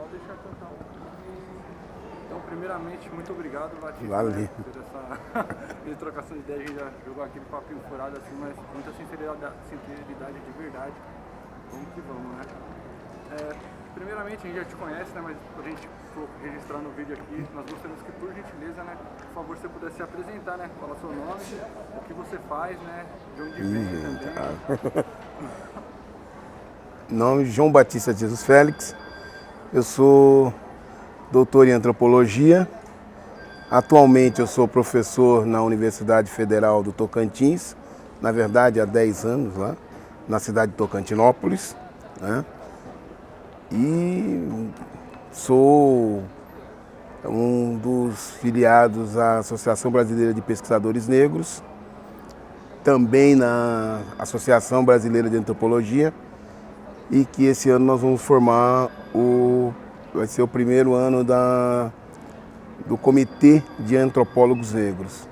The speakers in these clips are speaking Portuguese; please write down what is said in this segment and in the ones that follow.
Pode deixar que eu tomo. Então, primeiramente, muito obrigado, Latino, Valeu. né, por essa trocação de ideia. A gente já jogou aquele papinho furado assim, mas muita sinceridade de verdade. Vamos que vamos, né? Primeiramente, a gente já te conhece, né, mas pra gente registrar no vídeo aqui, nós gostaríamos que, por gentileza, né, por favor, você pudesse se apresentar, né, falar seu nome, o que você faz, né, de onde vem também. Nome João Batista de Jesus Félix. Eu sou doutor em antropologia. Atualmente eu sou professor na Universidade Federal do Tocantins, na verdade há 10 anos lá, na cidade de Tocantinópolis, né? E sou um dos filiados à Associação Brasileira de Pesquisadores Negros, também na Associação Brasileira de Antropologia, e que esse ano nós vamos formar vai ser o primeiro ano do Comitê de Antropólogos Negros.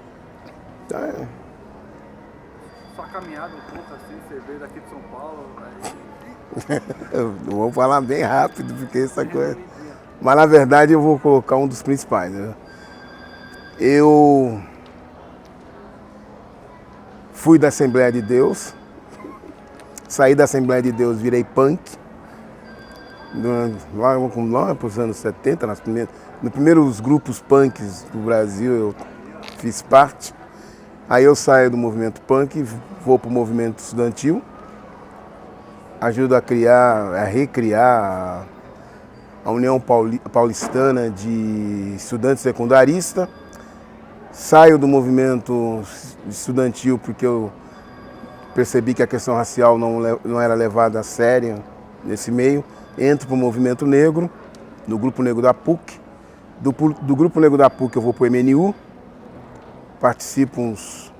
Sua caminhada um pouco assim, você veio daqui de São Paulo, aí... Eu vou falar bem rápido, porque essa coisa... Mas na verdade eu vou colocar um dos principais, né? Eu fui da Assembleia de Deus, saí da Assembleia de Deus, virei punk. Lá para os anos 70, nos primeiros grupos punks do Brasil eu fiz parte. Aí eu saio do movimento punk, vou para o movimento estudantil, ajudo a recriar a União Paulistana de Estudantes Secundaristas. Saio do movimento estudantil porque eu percebi que a questão racial não era levada a sério nesse meio. Entro para o movimento negro, no Grupo Negro da PUC. Do Grupo Negro da PUC eu vou para o MNU, participo uns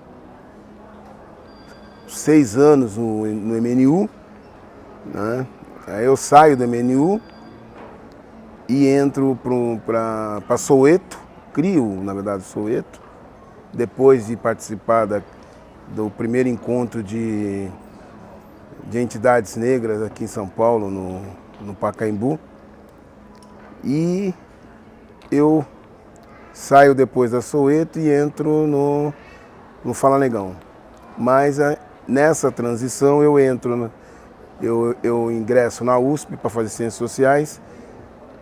6 anos no MNU, né? Aí eu saio do MNU e entro para Soweto, crio, na verdade, Soweto, depois de participar do primeiro encontro de entidades negras aqui em São Paulo, no Pacaembu. E eu saio depois da Soweto e entro no Fala Negão. Mas nessa transição eu ingresso na USP para fazer Ciências Sociais,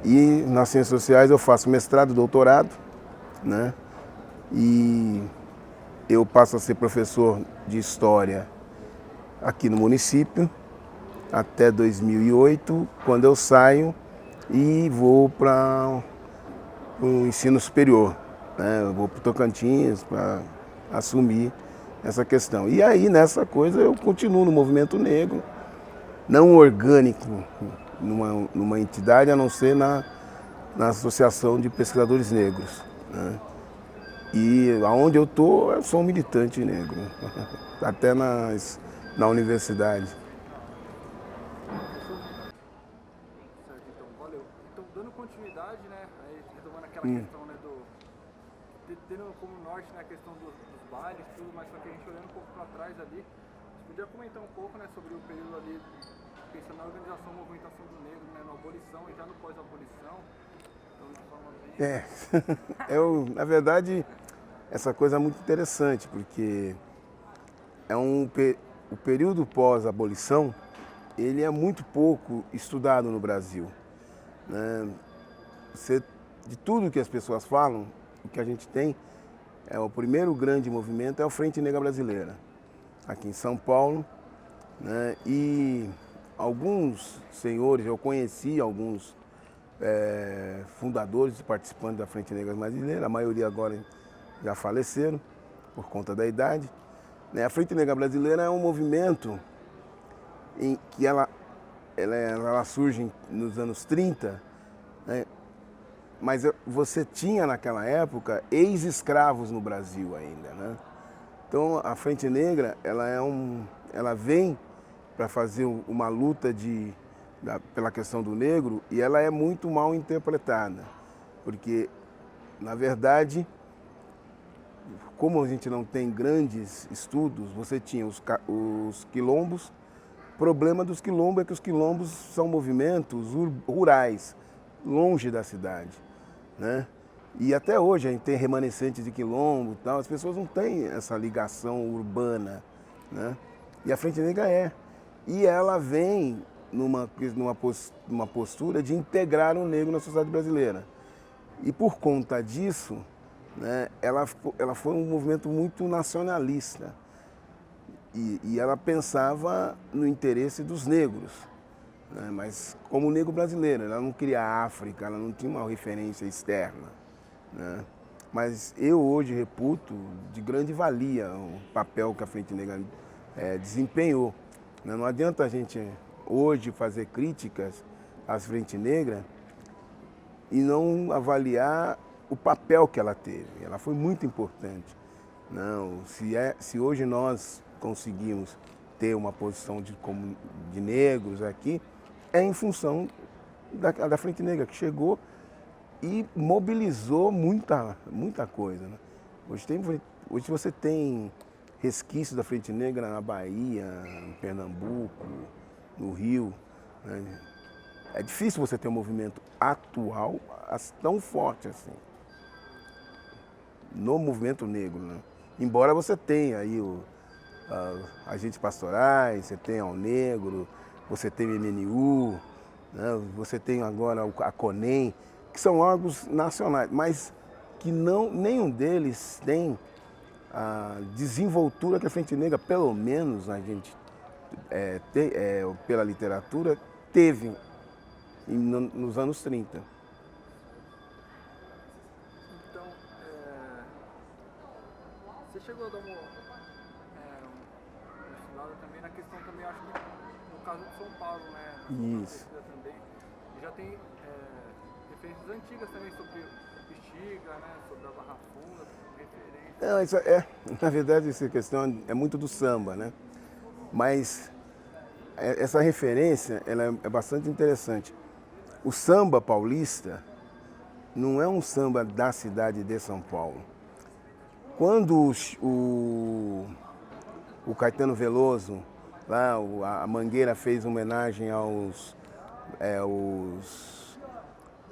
e nas Ciências Sociais eu faço mestrado, doutorado, né? E eu passo a ser professor de História aqui no município até 2008, quando eu saio e vou para o ensino superior, né? Eu vou para o Tocantins para assumir essa questão. E aí, nessa coisa, eu continuo no movimento negro, não orgânico numa entidade, a não ser na Associação de Pesquisadores Negros, né? E aonde eu estou, eu sou um militante negro, até na universidade. Certo, então, valeu. Então, dando continuidade, né, aí retomando aquela questão, né, tendo como norte, né, a questão dos bailes, tudo, mas só que a gente olhando um pouco para trás ali, você podia comentar um pouco, né, sobre o período ali, pensando na organização, movimentação do negro, né, na abolição e já no pós-abolição, então de forma bem... Na verdade, essa coisa é muito interessante, porque o período pós-abolição, ele é muito pouco estudado no Brasil, né? De tudo que as pessoas falam, o que a gente tem, o primeiro grande movimento é a Frente Negra Brasileira, aqui em São Paulo, né? E alguns senhores, eu conheci alguns fundadores e participantes da Frente Negra Brasileira, a maioria agora já faleceram por conta da idade, né? A Frente Negra Brasileira é um movimento em que ela surge nos anos 30, né? Mas você tinha naquela época ex-escravos no Brasil ainda, né? Então a Frente Negra ela vem para fazer uma luta pela questão do negro, e ela é muito mal interpretada, porque na verdade, como a gente não tem grandes estudos, você tinha os quilombos. O problema dos quilombos é que os quilombos são movimentos rurais, longe da cidade, né? E até hoje a gente tem remanescentes de quilombo e tal, as pessoas não têm essa ligação urbana, né? E a Frente Negra é. E ela vem numa postura de integrar o negro na sociedade brasileira. E por conta disso, né, ela foi um movimento muito nacionalista. E ela pensava no interesse dos negros, né, mas como negro brasileiro, ela não queria a África, ela não tinha uma referência externa, né? Mas eu hoje reputo de grande valia o papel que a Frente Negra desempenhou. Não adianta a gente hoje fazer críticas à Frente Negra e não avaliar o papel que ela teve. Ela foi muito importante. Não, se hoje nós conseguimos ter uma posição de negros aqui, é em função da Frente Negra, que chegou e mobilizou muita coisa, né? Hoje você tem resquícios da Frente Negra na Bahia, em Pernambuco, no Rio, né? É difícil você ter um movimento atual tão forte assim, no movimento negro, né? Embora você tenha aí agentes pastorais, você tenha o Negro, você tem o MNU, né? Você tem agora a CONEM, que são órgãos nacionais, mas que nenhum deles tem a desenvoltura que a Frente Negra, pelo menos a gente, pela literatura, teve nos anos 30. Então, você chegou a dar uma estudada também na questão também, acho que no caso de São Paulo, né? Isso. Também, já tem referências antigas também sobre Bexiga, né? Sobre a Barra Funda, referências. Não, na verdade, essa questão é muito do samba, né? Mas essa referência ela é bastante interessante. O samba paulista não é um samba da cidade de São Paulo. Quando o Caetano Veloso, lá, a Mangueira fez homenagem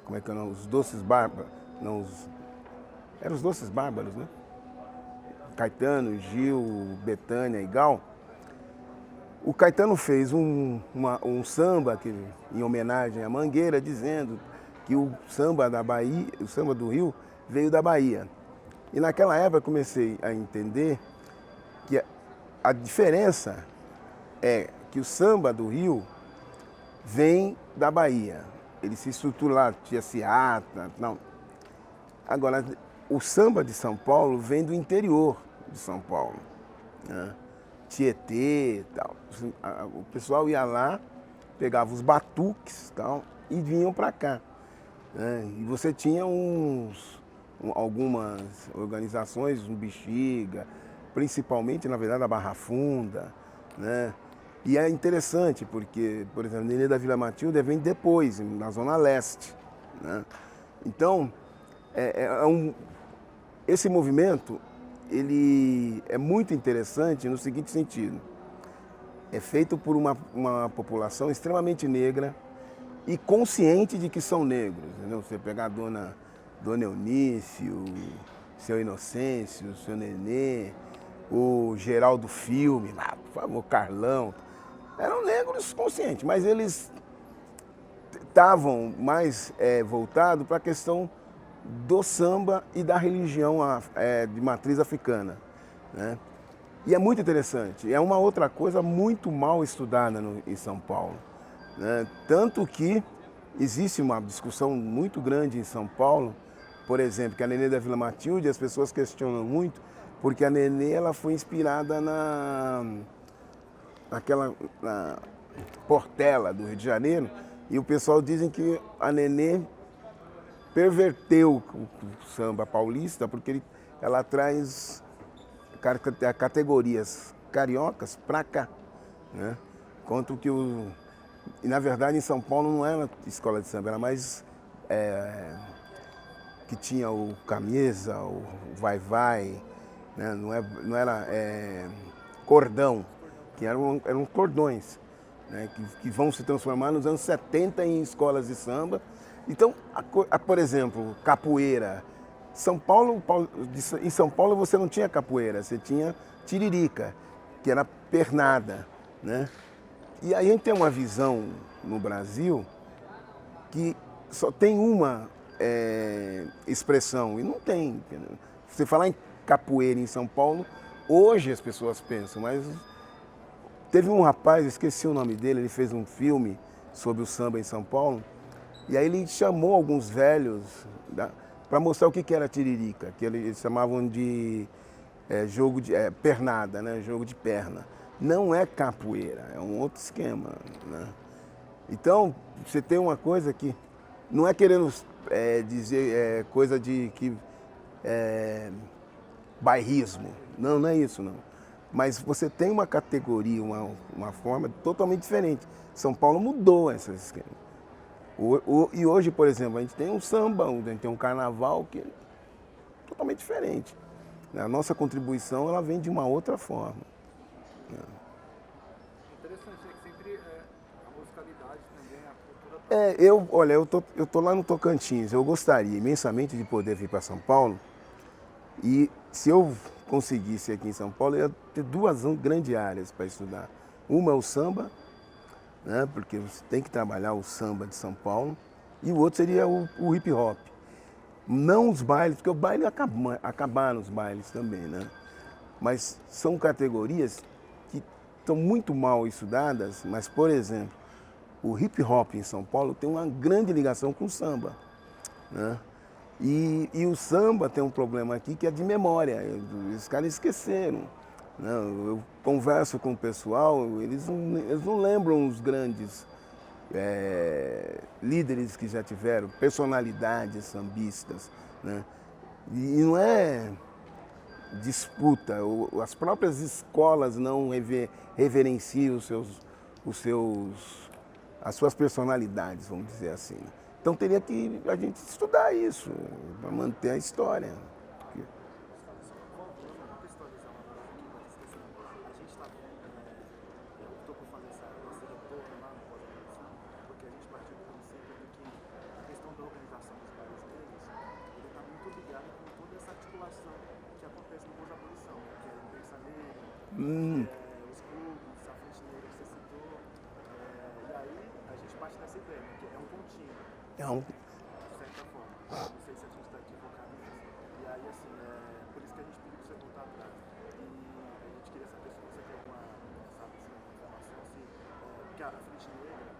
como é que é, os Doces Bárbaros, não, eram os Doces Bárbaros, né? Caetano, Gil, Bethânia e Gal. O Caetano fez um samba em homenagem à Mangueira, dizendo que o samba da Bahia, o samba do Rio, veio da Bahia. E naquela época eu comecei a entender que a diferença é que o samba do Rio vem da Bahia. Ele se estrutura lá, tinha seata, não. Agora, o samba de São Paulo vem do interior de São Paulo, né? Tietê, tal. O pessoal ia lá, pegava os batuques, tal, e vinham para cá, né? E você tinha algumas organizações, um Bexiga, principalmente, na verdade, a Barra Funda, né? E é interessante porque, por exemplo, Nenê da Vila Matilde vem depois, na Zona Leste, né? Então, esse movimento ele é muito interessante no seguinte sentido. É feito por uma população extremamente negra e consciente de que são negros, entendeu? Você pegar a Dona Eunice, o Seu Inocêncio, o Seu Nenê, o Geraldo Filme, por favor, Carlão. Eram negros conscientes, mas eles estavam mais voltados para a questão do samba e da religião de matriz africana, né? E é muito interessante, é uma outra coisa muito mal estudada em São Paulo, né? Tanto que existe uma discussão muito grande em São Paulo, por exemplo, que a Nenê da Vila Matilde, as pessoas questionam muito, porque a Nenê ela foi inspirada naquela Portela do Rio de Janeiro, e o pessoal dizem que a Nenê perverteu o samba paulista, porque ela traz categorias cariocas para cá, né? Enquanto que e na verdade em São Paulo não era escola de samba, era mais que tinha o camisa, o vai-vai, né? Não era cordão, que eram cordões, né? Que vão se transformar nos anos 70 em escolas de samba Então, por exemplo, capoeira. Em São Paulo você não tinha capoeira, você tinha tiririca, que era pernada, né? E aí a gente tem uma visão no Brasil que só tem uma expressão, e não tem. Entendeu? Você falar em capoeira em São Paulo, hoje as pessoas pensam, mas teve um rapaz, esqueci o nome dele, ele fez um filme sobre o samba em São Paulo, e aí ele chamou alguns velhos para mostrar o que era tiririca, que eles chamavam de jogo de pernada, né? Jogo de perna. Não é capoeira, é um outro esquema, né? Então, você tem uma coisa que não é querendo dizer coisa de que bairrismo, não é isso não. Mas você tem uma categoria, uma forma totalmente diferente. São Paulo mudou esse esquema. E hoje, por exemplo, a gente tem um samba, a gente tem um carnaval que é totalmente diferente. A nossa contribuição ela vem de uma outra forma. Interessante, é que sempre a musicalidade também, a cultura... Eu tô lá no Tocantins, eu gostaria imensamente de poder vir para São Paulo e se eu conseguisse aqui em São Paulo, eu ia ter duas grandes áreas para estudar. Uma é o samba, né, porque você tem que trabalhar o samba de São Paulo, e o outro seria o hip hop. Não os bailes, porque o baile acabaram os bailes também, né? Mas são categorias que estão muito mal estudadas, mas, por exemplo, o hip hop em São Paulo tem uma grande ligação com o samba, né? E o samba tem um problema aqui que é de memória, os caras esqueceram. Né? Eu converso com o pessoal, eles não lembram os grandes líderes que já tiveram, personalidades sambistas. Né? E não é disputa, as próprias escolas não reverenciam as suas personalidades, vamos dizer assim. Então teria que a gente estudar isso, para manter a história. Os clubes, a Frente Negra que você citou, e aí a gente parte dessa ideia, que é um contínuo, de certa forma. Não sei se a gente está equivocado nisso. E aí, assim, por isso que a gente pediu para você voltar atrás. E a gente queria saber se você tem alguma, sabe, assim, informação, assim, porque a Frente Negra,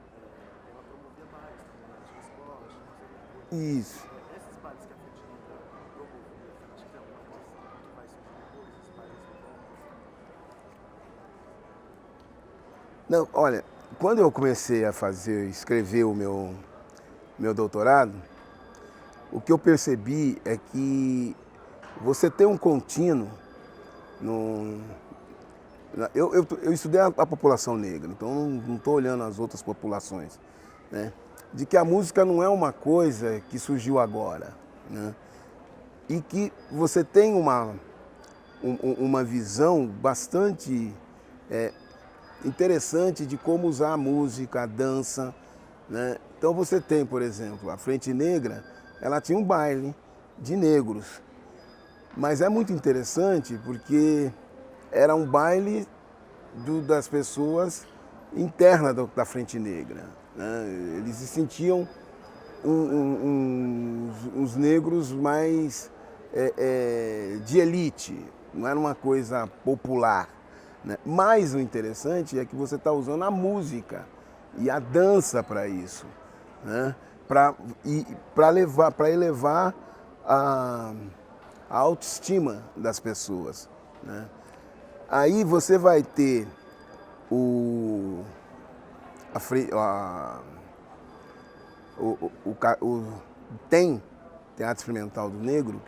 ela promovia bailes também, tinha escolas, tinha uma série de coisas. Isso. Esses bailes que a Frente Negra promovia, você acha que tem alguma coisa que vai surgir depois, esses bailes Não, olha, quando eu comecei a escrever o meu doutorado, o que eu percebi é que você tem um contínuo. Eu estudei a população negra, então não estou olhando as outras populações, né? De que a música não é uma coisa que surgiu agora, né? E que você tem uma visão bastante interessante de como usar a música, a dança, né? Então você tem, por exemplo, a Frente Negra, ela tinha um baile de negros, mas é muito interessante porque era um baile das pessoas internas da Frente Negra, né? Eles se sentiam uns negros mais de elite, não era uma coisa popular. Né? Mas o interessante é que você está usando a música e a dança para isso, né? Para elevar a autoestima das pessoas. Né? Aí você vai ter o Teatro Experimental do Negro,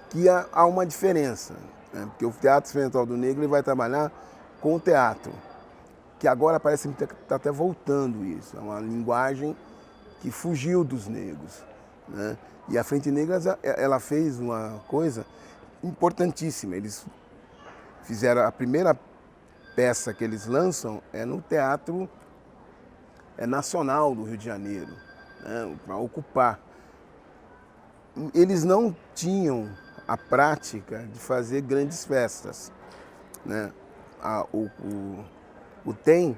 que há uma diferença, né? Porque o Teatro Experimental do Negro ele vai trabalhar com o teatro, que agora parece que está até voltando isso, é uma linguagem que fugiu dos negros. Né? E a Frente Negra ela fez uma coisa importantíssima, eles fizeram a primeira peça que eles lançam no Teatro Nacional do Rio de Janeiro. né, para ocupar. Eles não tinham a prática de fazer grandes festas, né? O TEM,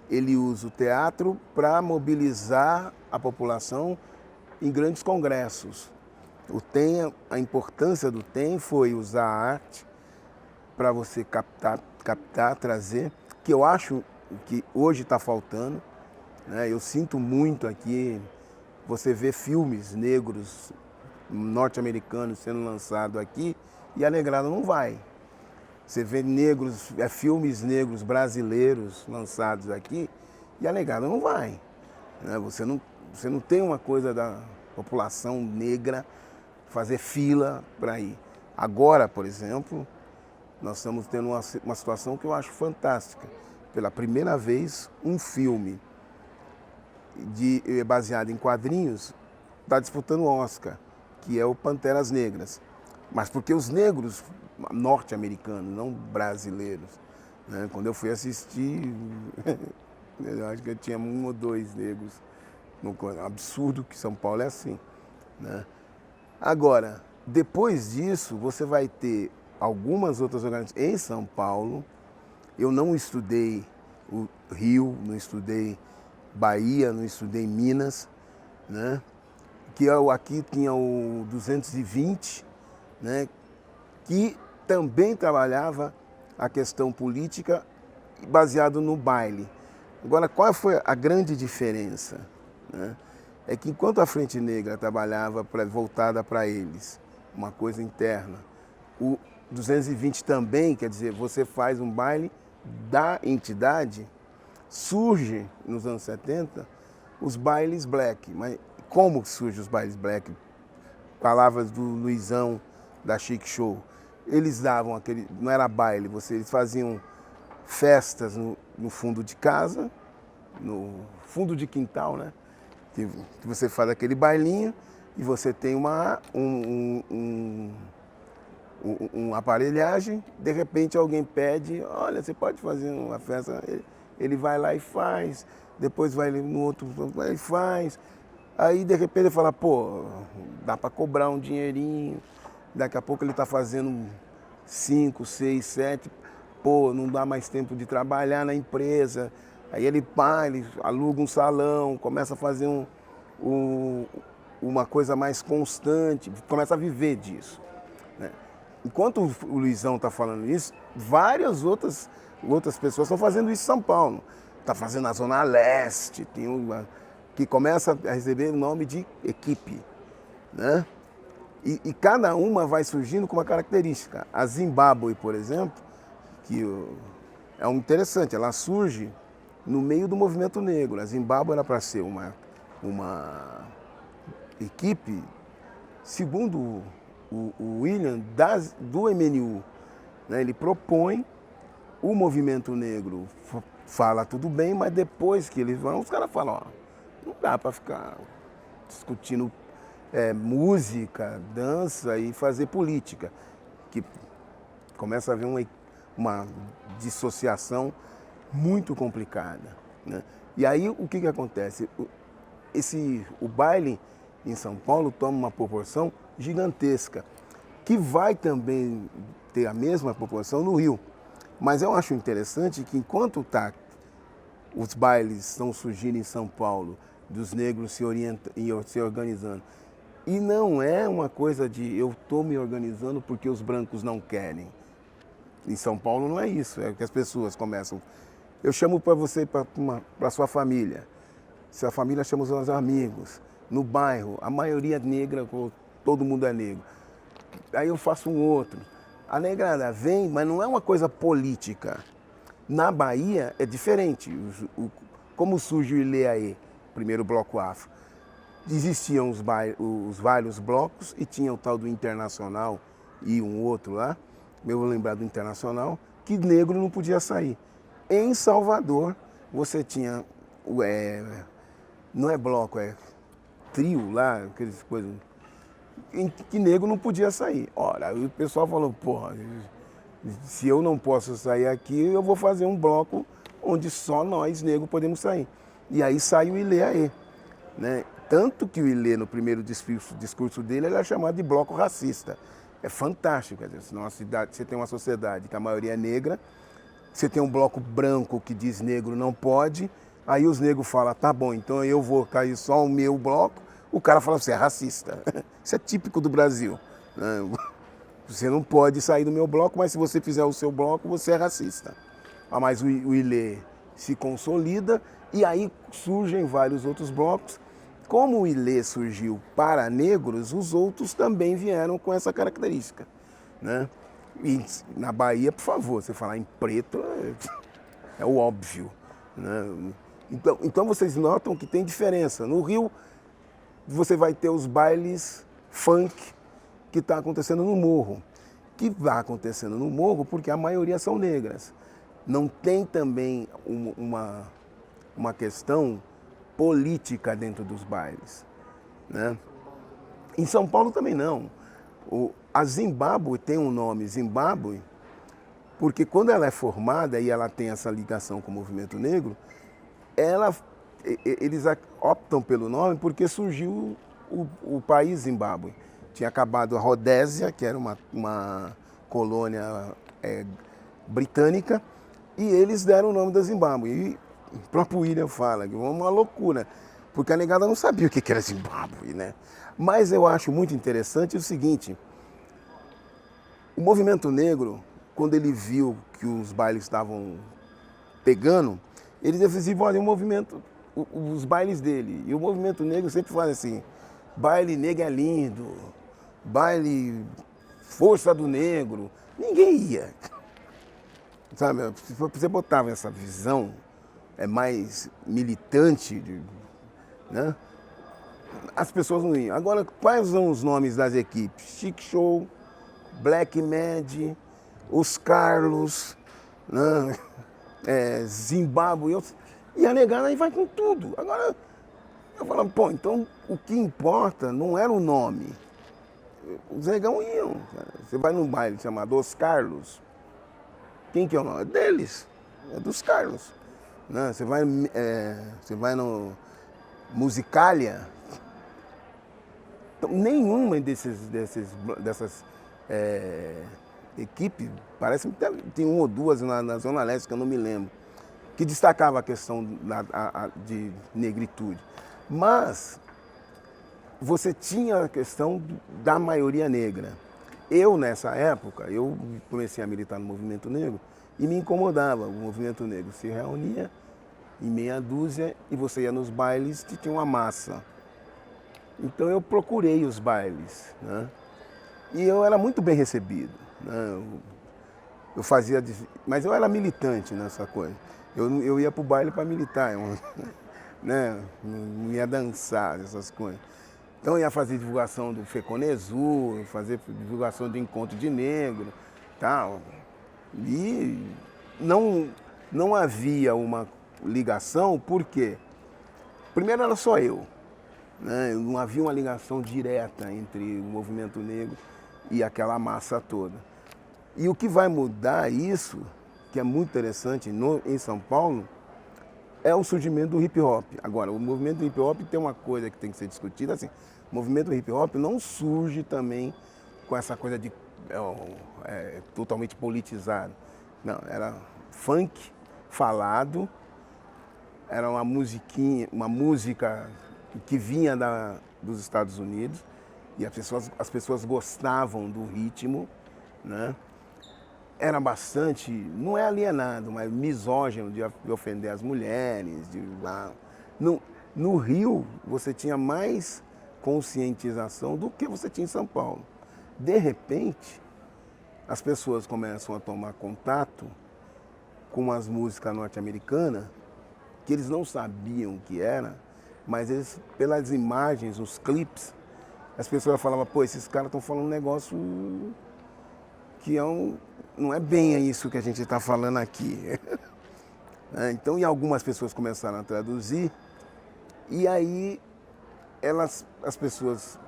ele usa o teatro para mobilizar a população em grandes congressos. A importância do TEM foi usar a arte para você captar, trazer, que eu acho que hoje está faltando, né? Eu sinto muito aqui, você vê filmes negros norte-americanos sendo lançados aqui e a negrada não vai. Você vê filmes negros brasileiros lançados aqui e a negrada não vai, né? Você não tem uma coisa da população negra fazer fila para ir. Agora, por exemplo, nós estamos tendo uma situação que eu acho fantástica. Pela primeira vez, um filme baseado em quadrinhos está disputando o Oscar, que é o Panteras Negras. Mas porque os negros norte-americanos, não brasileiros, né? Quando eu fui assistir, eu acho que eu tinha 1 ou 2 negros. Absurdo que São Paulo é assim, né? Agora, depois disso, você vai ter algumas outras organizações em São Paulo. Eu não estudei o Rio, não estudei Bahia, não estudei Minas, né? Que aqui tinha o 220, né? Que também trabalhava a questão política baseado no baile. Agora, qual foi a grande diferença, né? É que enquanto a Frente Negra trabalhava voltada para eles, uma coisa interna, o 220 também, quer dizer, você faz um baile da entidade, surge nos anos 70 os bailes black. Mas como surgem os bailes black? Palavras do Luizão, da Chic Show. Eles davam aquele, não era baile, eles faziam festas no fundo de casa, no fundo de quintal, né? Que você faz aquele bailinho e você tem uma aparelhagem, de repente alguém pede, olha, você pode fazer uma festa, ele vai lá e faz, depois vai no outro e faz, aí de repente ele fala, pô, dá para cobrar um dinheirinho, daqui a pouco ele está fazendo 5, 6, 7, pô, não dá mais tempo de trabalhar na empresa, aí ele aluga um salão, começa a fazer uma coisa mais constante, começa a viver disso, né? Enquanto o Luizão está falando isso, várias outras pessoas estão fazendo isso em São Paulo. Está fazendo na Zona Leste, tem uma que começa a receber o nome de equipe, né? E cada uma vai surgindo com uma característica. A Zimbábue, por exemplo, que é um interessante, ela surge no meio do movimento negro. A Zimbábue era para ser uma equipe, segundo o William, do MNU, né? Ele propõe, o movimento negro fala tudo bem, mas depois que eles vão, os caras falam, ó, não dá para ficar discutindo música, dança e fazer política, que começa a haver uma dissociação muito complicada, né? E aí o que acontece? O baile em São Paulo toma uma proporção gigantesca, que vai também ter a mesma proporção no Rio. Mas eu acho interessante que enquanto os bailes estão surgindo em São Paulo, dos negros se organizando, e não é uma coisa de eu estou me organizando porque os brancos não querem. Em São Paulo não é isso, é que as pessoas começam. Eu chamo para você, para sua família. Se a família chama os seus amigos. No bairro, a maioria é negra, todo mundo é negro. Aí eu faço um outro. A negrada vem, mas não é uma coisa política. Na Bahia é diferente. Como surge o Ileaê, primeiro bloco afro? Existiam os vários blocos e tinha o tal do Internacional e um outro lá, eu vou lembrar do Internacional, que negro não podia sair. Em Salvador, você tinha, não é bloco, é trio lá, aquelas coisas, em que negro não podia sair. Ora, aí o pessoal falou, porra, se eu não posso sair aqui, eu vou fazer um bloco onde só nós negros podemos sair. E aí sai o Ileaê, né? Tanto que o Ilê, no primeiro discurso dele, ele é chamado de bloco racista. É fantástico, quer dizer, numa cidade, você tem uma sociedade que a maioria é negra, você tem um bloco branco que diz negro não pode, aí os negros falam, tá bom, então eu vou cair só o meu bloco, o cara fala, você é racista. Isso é típico do Brasil. Você não pode sair do meu bloco, mas se você fizer o seu bloco, você é racista. Mas o Ilê se consolida e aí surgem vários outros blocos. Como o Ilê surgiu para negros, os outros também vieram com essa característica, né? E na Bahia, por favor, você falar em preto é o óbvio, né? Então vocês notam que tem diferença. No Rio, você vai ter os bailes funk que está acontecendo no morro. Que está acontecendo no morro porque a maioria são negras. Não tem também uma questão política dentro dos bailes, né? Em São Paulo também não. A Zimbábue tem um nome, Zimbábue, porque quando ela é formada e ela tem essa ligação com o movimento negro, eles optam pelo nome porque surgiu o país Zimbábue. Tinha acabado a Rodésia, que era uma colônia britânica, e eles deram o nome da Zimbábue. E o próprio William fala que é uma loucura, porque a negada não sabia o que era Zimbábue, né? Mas eu acho muito interessante o seguinte, o movimento negro, quando ele viu que os bailes estavam pegando, ele desenvolveu um movimento, os bailes dele. E o movimento negro sempre fala assim, baile negro é lindo, baile força do negro. Ninguém ia. Sabe, se você botava essa visão mais militante, né? As pessoas não iam. Agora, quais são os nomes das equipes? Chic Show, Black Mad, Os Carlos, né? Zimbábue. E a negada aí vai com tudo. Agora, eu falo, pô, então o que importa não era o nome. Os negão iam. Você vai num baile chamado Os Carlos. Quem que é o nome? É deles. É dos Carlos. Né? Você vai no Musicália. Então, nenhuma dessas equipes, parece que tem uma ou duas na Zona Leste, que eu não me lembro, que destacava a questão de negritude. Mas você tinha a questão da maioria negra. Eu, nessa época, eu comecei a militar no movimento negro e me incomodava. O movimento negro se reunia em meia dúzia e você ia nos bailes que tinha uma massa. Então eu procurei os bailes, né? E eu era muito bem recebido, né? Eu fazia, mas eu era militante nessa coisa. Eu ia para o baile para militar, né? Não ia dançar, essas coisas. Então eu ia fazer divulgação do Feconezu, fazer divulgação do Encontro de Negro, tal. E não havia uma ligação, por quê? Primeiro era só eu, né? Não havia uma ligação direta entre o movimento negro e aquela massa toda. E o que vai mudar isso, que é muito interessante em São Paulo, é o surgimento do hip hop. Agora, o movimento do hip hop tem uma coisa que tem que ser discutida, assim, o movimento do hip hop não surge também com essa coisa de totalmente politizado. Não, era funk falado, era uma música que vinha dos Estados Unidos e as pessoas gostavam do ritmo, né? Era bastante, não é alienado, mas misógino de ofender as mulheres. No Rio, você tinha mais conscientização do que você tinha em São Paulo. De repente, as pessoas começam a tomar contato com as músicas norte-americanas, que eles não sabiam o que era, mas eles, pelas imagens, os clipes, as pessoas falavam, pô, esses caras estão falando um negócio que não é bem isso que a gente está falando aqui. Então, e algumas pessoas começaram a traduzir, e aí as pessoas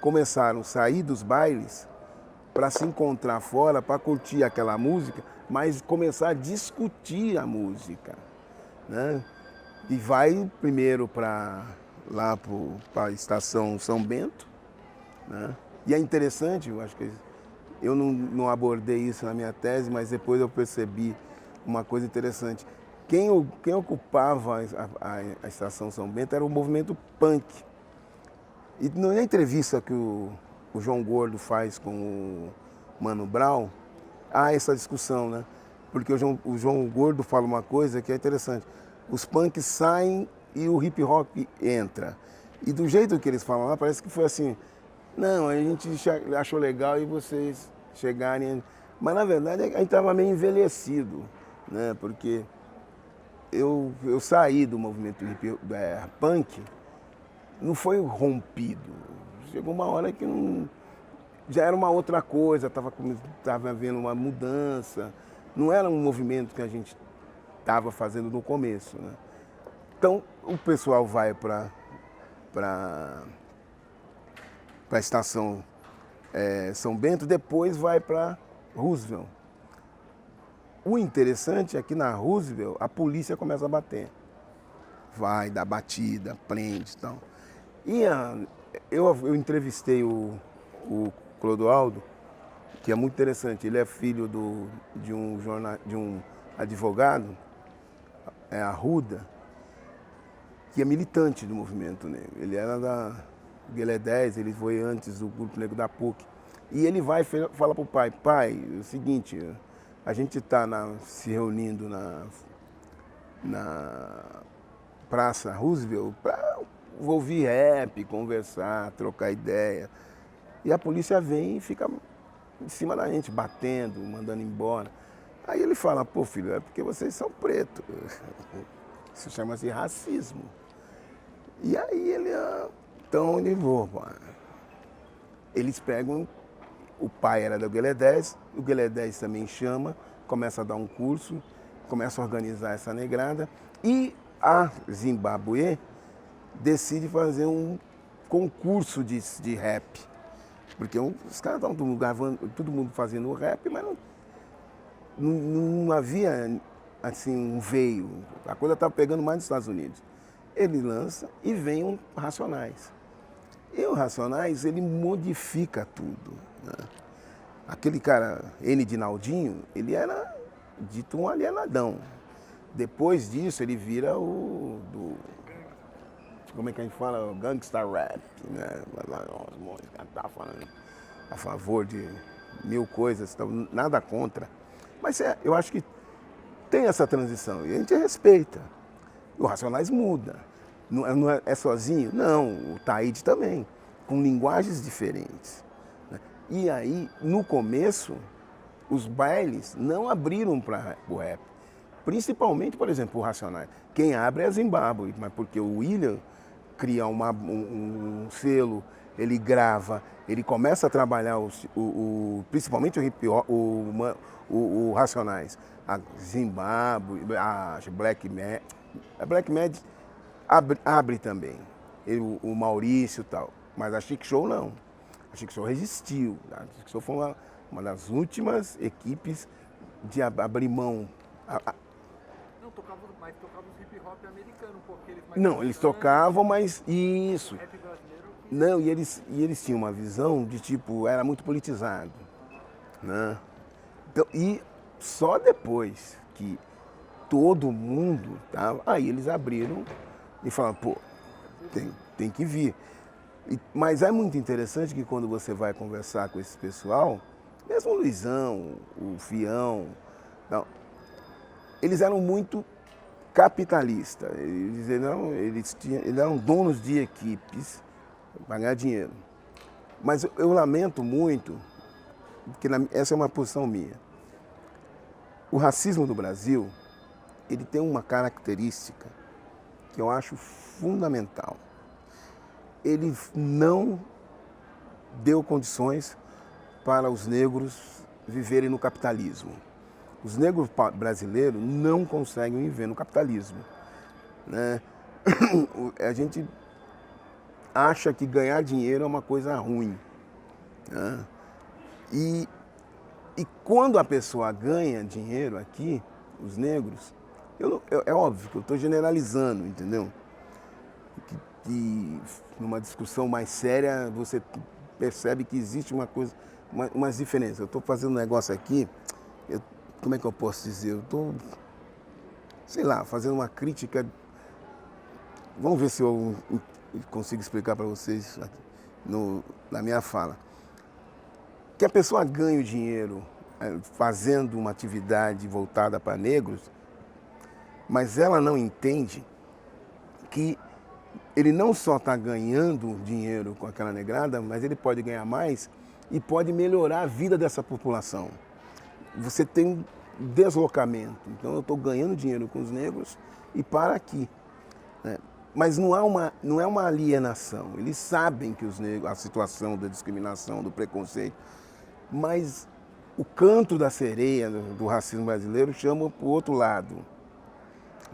começaram a sair dos bailes para se encontrar fora, para curtir aquela música, mas começar a discutir a música, né? E vai primeiro para lá para a estação São Bento, né? E é interessante, eu acho que eu não abordei isso na minha tese, mas depois eu percebi uma coisa interessante. Quem ocupava a estação São Bento era o movimento punk. E na entrevista que o João Gordo faz com o Mano Brown, há essa discussão, né? Porque o João Gordo fala uma coisa que é interessante. Os punks saem e o hip hop entra. E do jeito que eles falam lá, parece que foi assim, não, a gente achou legal e vocês chegarem... Mas na verdade a gente estava meio envelhecido, né? Porque eu saí do movimento punk, não foi rompido. Chegou uma hora que não, já era uma outra coisa, estava havendo uma mudança. Não era um movimento que a gente estava fazendo no começo, né? Então o pessoal vai para a estação São Bento, depois vai para Roosevelt. O interessante é que na Roosevelt a polícia começa a bater. Vai, dá batida, prende e tal. E eu entrevistei o Clodoaldo, que é muito interessante. Ele é filho de um advogado, Arruda, que é militante do movimento negro. Ele era da Guelé 10, ele foi antes do Grupo Negro da PUC. E ele vai e fala para o pai, é o seguinte, a gente está se reunindo na Praça Roosevelt para ouvir rap, conversar, trocar ideia. E a polícia vem e fica em cima da gente, batendo, mandando embora. Aí ele fala, pô filho, é porque vocês são pretos. Isso chama-se racismo. E aí então ele eles pegam, o pai era da Guelé 10, o Guelé 10 também chama, começa a dar um curso, começa a organizar essa negrada, e a Zimbábue decide fazer um concurso de rap. Porque os caras estavam todo mundo fazendo rap, mas não havia assim, um veio. A coisa estava pegando mais nos Estados Unidos. Ele lança e vem um Racionais. E o Racionais, ele modifica tudo, né? Aquele cara, N. Dinaldinho, ele era dito um alienadão. Depois disso, ele vira como é que a gente fala? O gangsta rap, né? Tá falando a favor de mil coisas, nada contra. Mas eu acho que tem essa transição e a gente respeita. O Racionais muda. Não é sozinho? Não, o Taíde também, com linguagens diferentes. E aí, no começo, os bailes não abriram para o rap. Principalmente, por exemplo, o Racionais. Quem abre é a Zimbábue, mas porque o William cria um selo, ele grava, ele começa a trabalhar principalmente o hip hop, o Racionais. A Zimbábue, a Black Mad abre também. O Maurício e tal. Mas a Chic Show não. A Chic Show resistiu. A Chic Show foi uma das últimas equipes de abrir mão. Não, tocava os hip hop americano, porque eles não, eles tocavam, mas isso. Rap brasileiro. Não, e eles tinham uma visão de tipo, era muito politizado, né? Então, e só depois que todo mundo tava, aí eles abriram e falaram, pô, tem que vir. Mas é muito interessante que quando você vai conversar com esse pessoal, mesmo o Luizão, o Fião, não, eles eram muito capitalistas. Eles eram donos de equipes para ganhar dinheiro. Mas eu lamento muito, porque essa é uma posição minha. O racismo do Brasil, ele tem uma característica que eu acho fundamental. Ele não deu condições para os negros viverem no capitalismo. Os negros brasileiros não conseguem viver no capitalismo, né? A gente acha que ganhar dinheiro é uma coisa ruim, né? E quando a pessoa ganha dinheiro aqui, os negros, é óbvio que eu estou generalizando, entendeu? que numa discussão mais séria você percebe que existe uma coisa, umas diferenças. Eu estou fazendo um negócio aqui, como é que eu posso dizer? Eu estou, sei lá, fazendo uma crítica. Vamos ver se eu consigo explicar para vocês na minha fala. Que a pessoa ganha o dinheiro fazendo uma atividade voltada para negros, mas ela não entende que ele não só está ganhando dinheiro com aquela negrada, mas ele pode ganhar mais e pode melhorar a vida dessa população. Você tem um deslocamento. Então eu estou ganhando dinheiro com os negros e para aqui, né? Mas não é uma alienação. Eles sabem que os negros, a situação da discriminação, do preconceito, mas o canto da sereia do racismo brasileiro chama para o outro lado,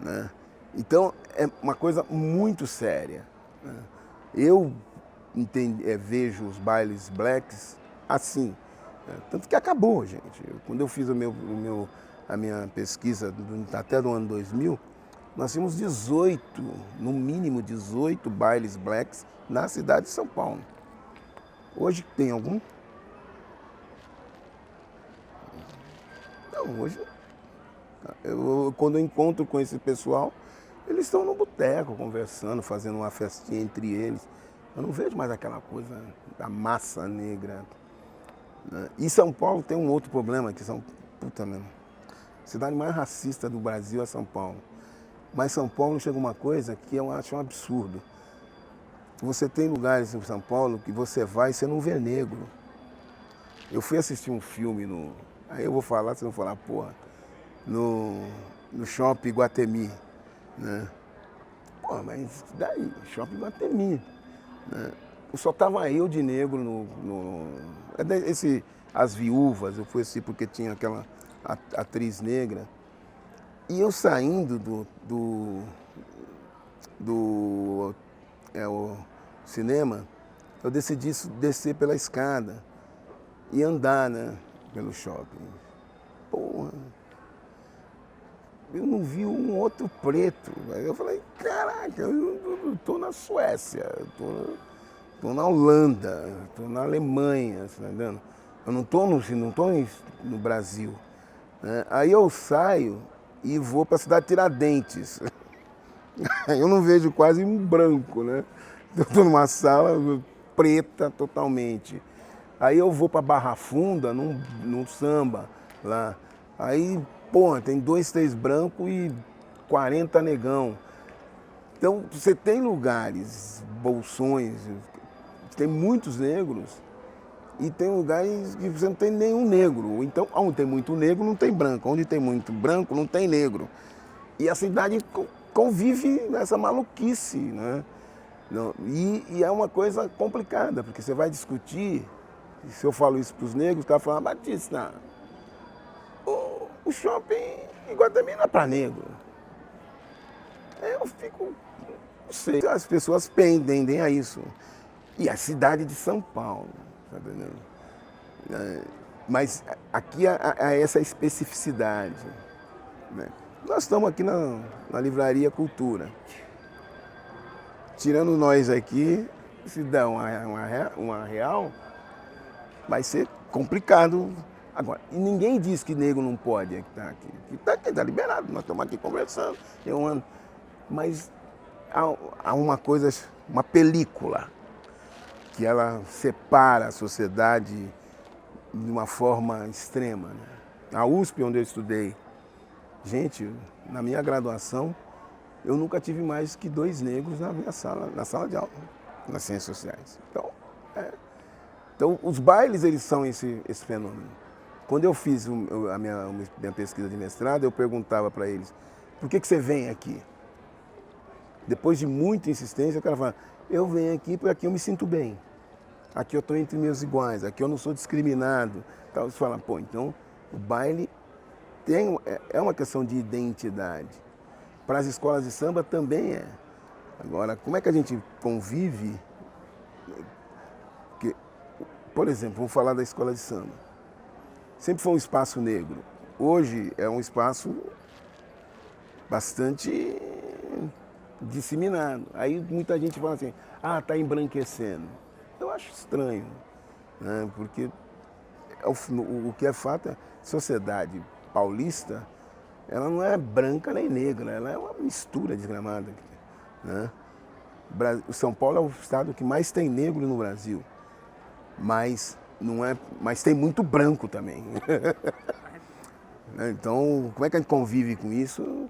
né? Então é uma coisa muito séria, né? Eu vejo os bailes blacks assim, né? Tanto que acabou, gente. Quando eu fiz a minha pesquisa até do ano 2000, nós tínhamos 18, no mínimo 18 bailes blacks na cidade de São Paulo. Hoje tem algum? Não, hoje. Quando eu encontro com esse pessoal, eles estão no boteco conversando, fazendo uma festinha entre eles. Eu não vejo mais aquela coisa da massa negra, né? E São Paulo tem um outro problema, que puta mesmo, a cidade mais racista do Brasil é São Paulo. Mas São Paulo chega uma coisa que eu acho um absurdo. Você tem lugares em São Paulo que você vai e você não vê negro. Eu fui assistir um filme aí eu vou falar, vocês vão falar, porra, no Shopping Iguatemi, né? Pô, mas daí, Shopping Iguatemi, né? Só tava eu de negro As Viúvas, eu fui assim porque tinha aquela atriz negra. E eu saindo do cinema, eu decidi descer pela escada e andar, né, pelo shopping. Porra, eu não vi um outro preto. Aí eu falei, caraca, eu tô na Suécia, tô na Holanda, tô na Alemanha, tá entendendo? Eu não tô no Brasil, né? Aí eu saio e vou para a cidade de Tiradentes. Eu não vejo quase um branco, né? Eu estou numa sala preta totalmente. Aí eu vou para Barra Funda, num samba lá. Aí, pô, tem 2, 3 brancos e 40 negão. Então, você tem lugares, bolsões, tem muitos negros e tem lugares que você não tem nenhum negro. Então, onde tem muito negro, não tem branco. Onde tem muito branco, não tem negro. E a cidade convive nessa maluquice, né? E é uma coisa complicada, porque você vai discutir, se eu falo isso para os negros, os caras falam, Batista, o shopping Iguatemi não é para negro. Eu fico, não sei, as pessoas pendem a isso. E a cidade de São Paulo, tá entendendo? Mas aqui há essa especificidade, né? Nós estamos aqui na Livraria Cultura. Tirando nós aqui, se dá uma real, vai ser complicado. Agora, e ninguém diz que negro não pode estar aqui. Está liberado, nós estamos aqui conversando. Mas há uma coisa, uma película, que ela separa a sociedade de uma forma extrema, né? A USP, onde eu estudei, gente, na minha graduação, eu nunca tive mais que 2 negros na sala de aula, nas ciências sociais. Então, os bailes, eles são esse fenômeno. Quando eu fiz a minha pesquisa de mestrado, eu perguntava para eles, por que você vem aqui? Depois de muita insistência, o cara fala, eu venho aqui porque aqui eu me sinto bem. Aqui eu estou entre meus iguais, aqui eu não sou discriminado. Então, você fala, pô, então o baile é uma questão de identidade. Para as escolas de samba também é. Agora, como é que a gente convive? Porque, por exemplo, vamos falar da escola de samba. Sempre foi um espaço negro. Hoje é um espaço bastante disseminado. Aí muita gente fala assim, ah, está embranquecendo. Eu acho estranho, né? Porque o que é fato é a sociedade paulista, ela não é branca nem negra, ela é uma mistura desgramada, né? O São Paulo é o estado que mais tem negro no Brasil, mas não é, mas tem muito branco também. Então, como é que a gente convive com isso? Você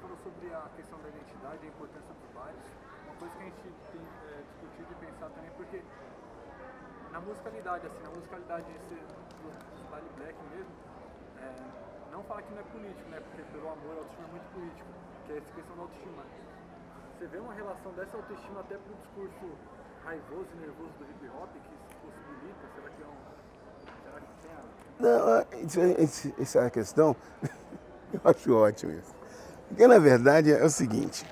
falou sobre a questão da identidade e a importância dos bares. Uma coisa que a gente tem discutido e pensado também, porque na musicalidade, assim, na musicalidade dos baile black mesmo, não falar que não é político, né? Porque pelo amor, a autoestima é muito político, que é essa questão da autoestima. Você vê uma relação dessa autoestima até pro discurso raivoso e nervoso do hip hop que se possibilita? Será que é um... Será que tem a... Não, essa é a questão, eu acho ótimo isso. Porque na verdade é o seguinte,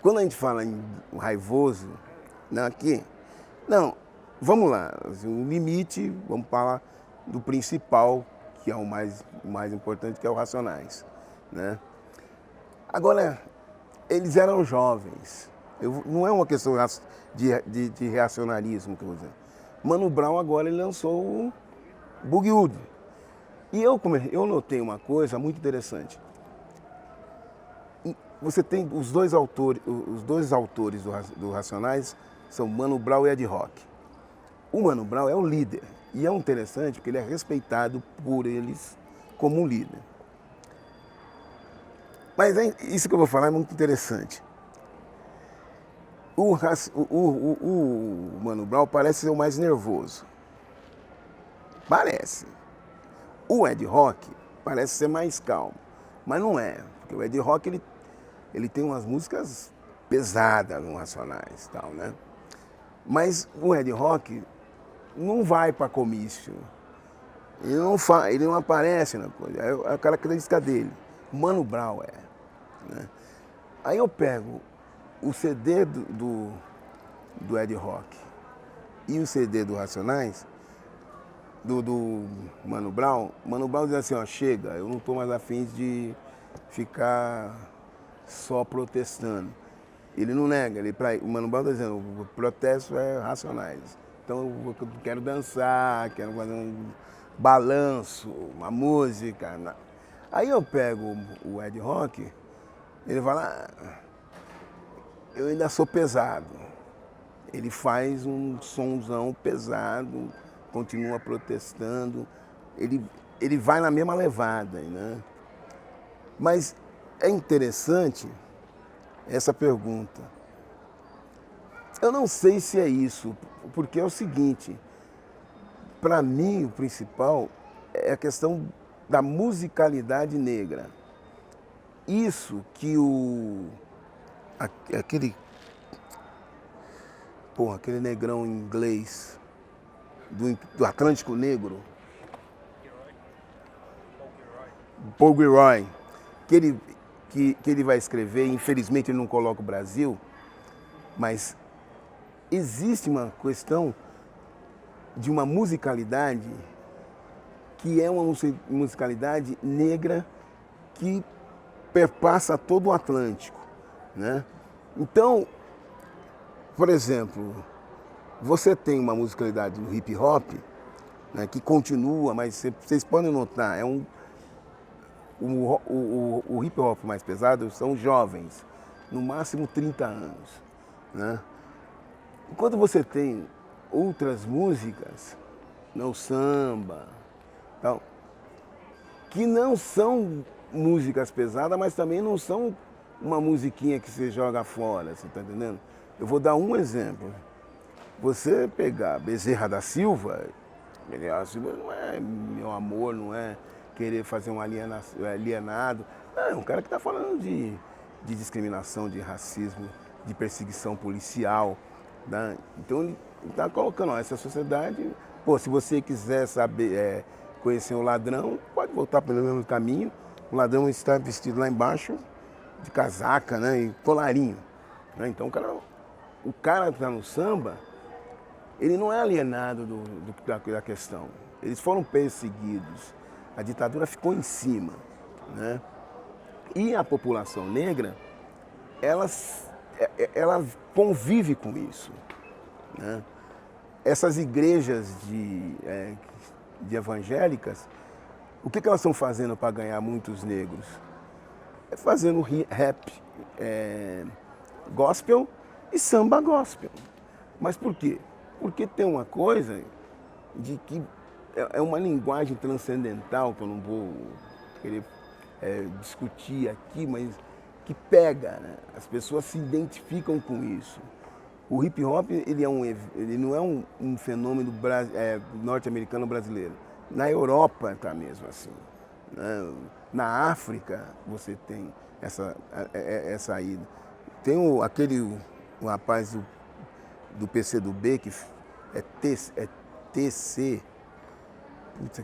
quando a gente fala em raivoso, não, aqui, não, vamos lá, o limite, vamos falar do principal, que é o mais importante, que é o Racionais, né? Agora, eles eram jovens, não é uma questão de reacionarismo que eu vou dizer. Mano Brown agora ele lançou o Boogie. E eu notei uma coisa muito interessante. Você tem os dois autores do Racionais são Mano Brown e Ed Rock. O Mano Brown é o líder. E é interessante porque ele é respeitado por eles como um líder. Mas isso que eu vou falar é muito interessante. O Mano Brown parece ser o mais nervoso. Parece. O Ed Rock parece ser mais calmo. Mas não é. Porque o Ed Rock ele tem umas músicas pesadas no Racionais e tal, né? Mas o Ed Rock não vai para comício. Ele não aparece na coisa. É a característica dele. O Mano Brown né? Aí eu pego o CD do Ed Rock e o CD do Racionais, do Mano Brown diz assim, ó, chega, eu não estou mais afim de ficar só protestando. Ele não nega, o Mano Brown está dizendo, o protesto é Racionais. Então eu quero dançar, quero fazer um balanço, uma música. Aí eu pego o Ed Rock, ele fala, eu ainda sou pesado. Ele faz um sonzão pesado, continua protestando, ele vai na mesma levada, né? Mas é interessante essa pergunta. Eu não sei se é isso, porque é o seguinte, para mim o principal é a questão da musicalidade negra. Isso que aquele negrão inglês do Atlântico Negro, Paul Gilroy, que ele vai escrever, infelizmente ele não coloca o Brasil, mas existe uma questão de uma musicalidade que é uma musicalidade negra que perpassa todo o Atlântico, né? Então, por exemplo, você tem uma musicalidade no hip hop, né, que continua, mas vocês podem notar, o hip hop mais pesado são jovens, no máximo 30 anos, né? Enquanto você tem outras músicas, o samba, tal, que não são músicas pesadas, mas também não são uma musiquinha que você joga fora, você está entendendo? Eu vou dar um exemplo. Você pegar Bezerra da Silva não é meu amor, não é querer fazer um alienado. Não, é um cara que está falando de discriminação, de racismo, de perseguição policial. Né? Então ele está colocando, ó, essa sociedade, pô, se você quiser saber, conhecer um ladrão, pode voltar pelo mesmo caminho. O ladrão está vestido lá embaixo de casaca, né, e colarinho. Né? Então o cara que está no samba, ele não é alienado da questão. Eles foram perseguidos. A ditadura ficou em cima, né? E a população negra, ela convive com isso, né? Essas igrejas de evangélicas, o que elas estão fazendo para ganhar muitos negros? É fazendo rap, gospel e samba gospel. Mas por quê? Porque tem uma coisa de que é uma linguagem transcendental, que eu não vou querer discutir aqui, mas que pega, né? As pessoas se identificam com isso. O hip hop ele não é um fenômeno norte-americano brasileiro. Na Europa está mesmo assim, né? Na África você tem essa ida. Tem um rapaz do PCdoB que é TC. Putz,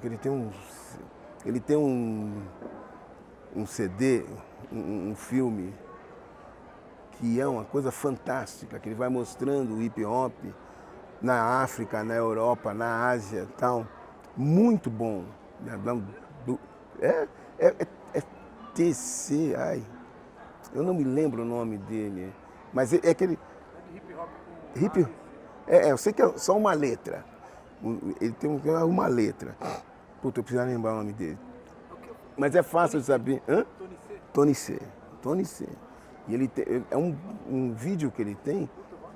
ele tem um CD, um filme que é uma coisa fantástica, que ele vai mostrando o hip hop na África, na Europa, na Ásia e tal. Muito bom. É TC, eu não me lembro o nome dele, mas é aquele... É de hip hop com eu sei que é só uma letra. Ele tem uma letra. Puta, eu preciso lembrar o nome dele. Mas é fácil de saber. Hã? Tony C. E ele é um vídeo que ele tem,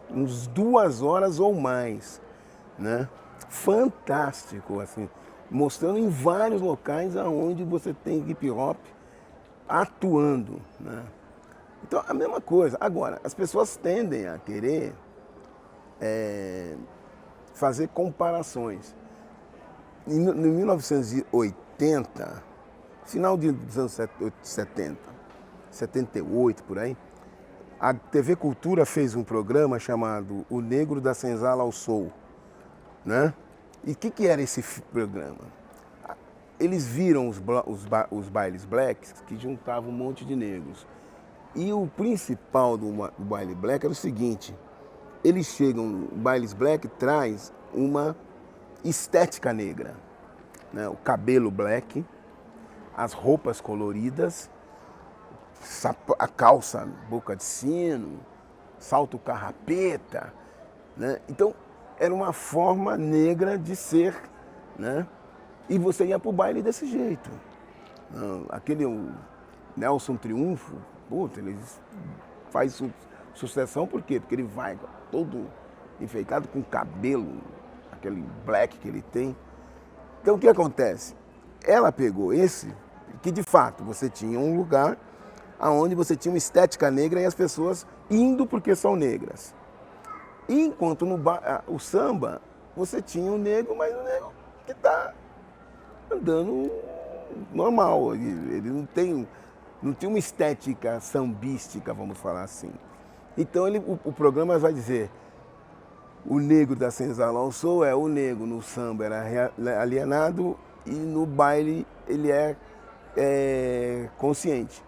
uns 2 horas ou mais, né? Fantástico, assim, mostrando em vários locais aonde você tem hip hop atuando, né? Então, a mesma coisa. Agora, as pessoas tendem a querer fazer comparações. Em 1980, final dos anos 70, 78, por aí, a TV Cultura fez um programa chamado O Negro da Senzala ao Soul, né? E o que era esse programa? Eles viram os bailes blacks que juntavam um monte de negros. E o principal do baile black era o seguinte: eles chegam, o bailes black traz uma estética negra, né? O cabelo black, as roupas coloridas, a calça boca de sino, salto carrapeta, né? Então era uma forma negra de ser, né? E você ia pro baile desse jeito. Aquele Nelson Triunfo, puta, ele faz sucessão por quê? Porque ele vai todo enfeitado com cabelo, aquele black que ele tem. Então o que acontece? Ela pegou esse, que de fato você tinha um lugar onde você tinha uma estética negra e as pessoas indo porque são negras. E enquanto o samba, você tinha o negro, mas o negro que está andando normal. Ele não tem uma estética sambística, vamos falar assim. Então o programa vai dizer: o negro da Senzala ao Soul o negro no samba era alienado e no baile ele é consciente.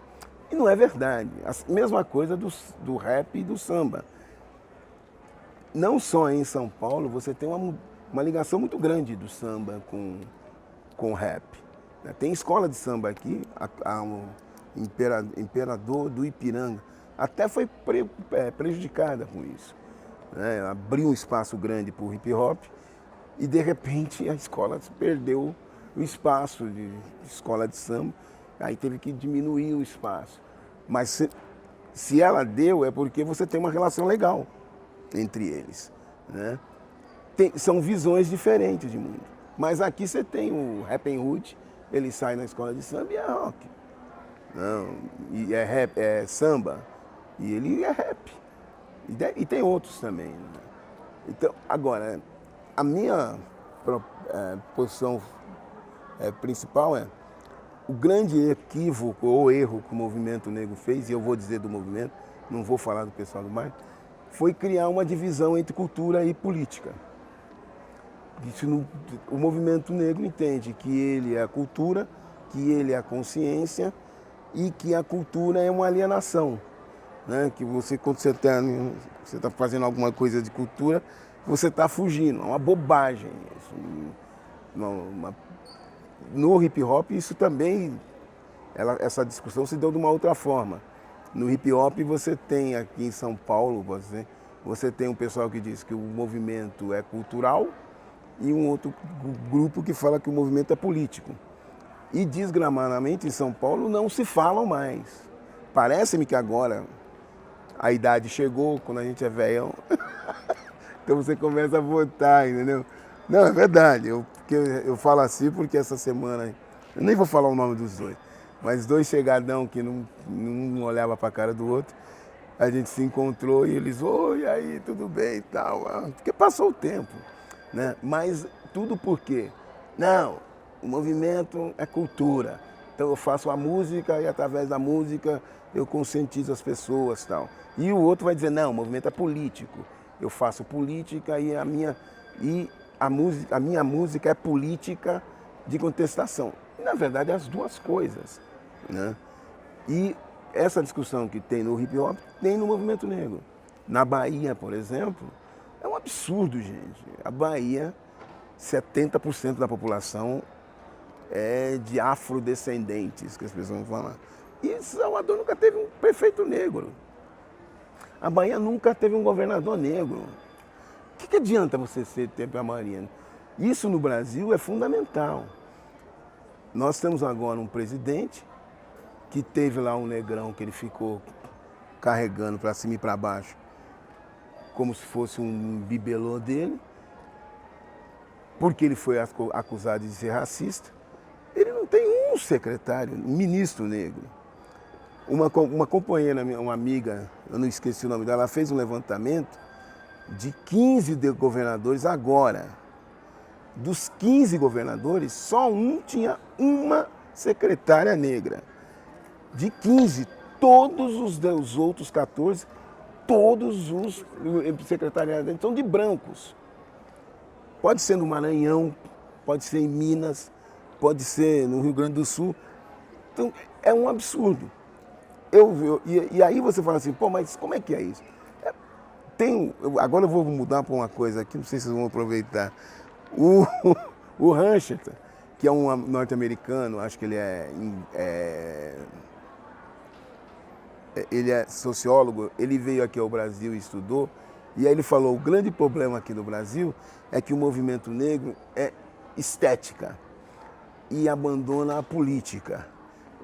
E não é verdade. A mesma coisa do rap e do samba. Não só em São Paulo, você tem uma ligação muito grande do samba com o rap. Tem escola de samba aqui, Imperador do Ipiranga, até foi prejudicada com isso. Né? Abriu um espaço grande para o hip hop e de repente a escola perdeu o espaço de escola de samba, aí teve que diminuir o espaço. Mas se ela deu, é porque você tem uma relação legal entre eles, né? São visões diferentes de mundo. Mas aqui você tem o Rappin' Hood, ele sai na escola de samba e é rock. Não, e é rap, é samba, e ele é rap. E tem outros também, né? Então, agora, a minha posição principal é o grande equívoco ou erro que o movimento negro fez, e eu vou dizer do movimento, não vou falar do pessoal do marketing, foi criar uma divisão entre cultura e política. O movimento negro entende que ele é a cultura, que ele é a consciência e que a cultura é uma alienação. Né? Que você, quando você está fazendo alguma coisa de cultura, você está fugindo. É uma bobagem. No hip hop isso também essa discussão se deu de uma outra forma. No hip hop você tem aqui em São Paulo, você tem um pessoal que diz que o movimento é cultural e um outro grupo que fala que o movimento é político. E desgramadamente em São Paulo não se falam mais. Parece-me que agora a idade chegou, quando a gente é velhão, então você começa a votar, entendeu? Não, é verdade, eu falo assim porque essa semana, eu nem vou falar o nome dos dois, mas dois chegadão que não olhava para a cara do outro, a gente se encontrou e eles, oi, aí, tudo bem e tal, porque passou o tempo, né? Mas tudo por quê? Não, o movimento é cultura, então eu faço a música e através da música eu conscientizo as pessoas e tal. E o outro vai dizer, não, o movimento é político, eu faço política e a minha música é política de contestação. E, na verdade, é as duas coisas, né? E essa discussão que tem no hip hop tem no movimento negro. Na Bahia, por exemplo, é um absurdo, gente. A Bahia, 70% da população é de afrodescendentes, que as pessoas vão falar. E Salvador nunca teve um prefeito negro. A Bahia nunca teve um governador negro. O que adianta você ter a maioria? Isso no Brasil é fundamental. Nós temos agora um presidente que teve lá um negrão que ele ficou carregando para cima e para baixo, como se fosse um bibelô dele, porque ele foi acusado de ser racista. Ele não tem um secretário, um ministro negro. Uma companheira, uma amiga, eu não esqueci o nome dela, ela fez um levantamento de 15 governadores agora. Dos 15 governadores, só um tinha uma secretária negra. De 15, todos os outros 14, todos os secretariados são de brancos. Pode ser no Maranhão, pode ser em Minas, pode ser no Rio Grande do Sul. Então, é um absurdo. E aí você fala assim, pô, mas como é que é isso? Agora eu vou mudar para uma coisa aqui, não sei se vocês vão aproveitar. O Hanchett, que é um norte-americano, acho que ele é sociólogo, ele veio aqui ao Brasil e estudou, e aí ele falou, o grande problema aqui no Brasil é que o movimento negro é estética e abandona a política.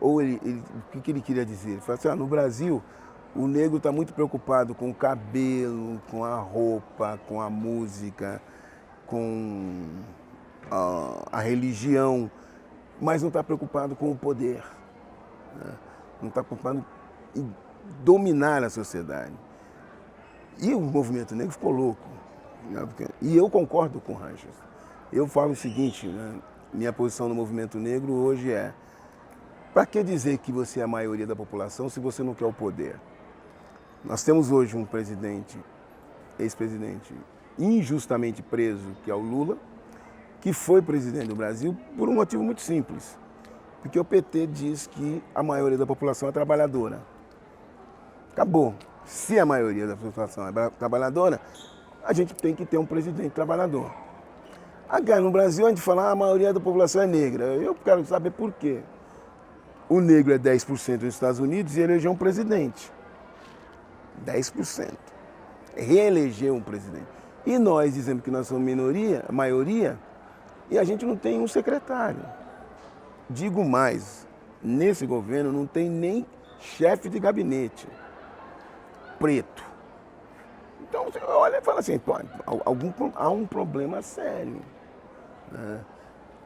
Ou o que ele queria dizer? Ele falou assim, no Brasil, o negro está muito preocupado com o cabelo, com a roupa, com a música, com a religião, mas não está preocupado com o poder, né? Não está preocupado em dominar a sociedade. E o movimento negro ficou louco, né? E eu concordo com o Ranches. Eu falo o seguinte, né? Minha posição no movimento negro hoje é: para que dizer que você é a maioria da população se você não quer o poder? Nós temos hoje um presidente, ex-presidente, injustamente preso, que é o Lula, que foi presidente do Brasil por um motivo muito simples. Porque o PT diz que a maioria da população é trabalhadora. Acabou. Se a maioria da população é trabalhadora, a gente tem que ter um presidente trabalhador. Agora, no Brasil, a gente fala, a maioria da população é negra. Eu quero saber por quê. O negro é 10% nos Estados Unidos e elegeu um presidente. 10%. Reelegeu um presidente. E nós dizemos que nós somos minoria, maioria, e a gente não tem um secretário. Digo mais, nesse governo não tem nem chefe de gabinete preto. Então você olha e fala assim, pô, há um problema sério, né?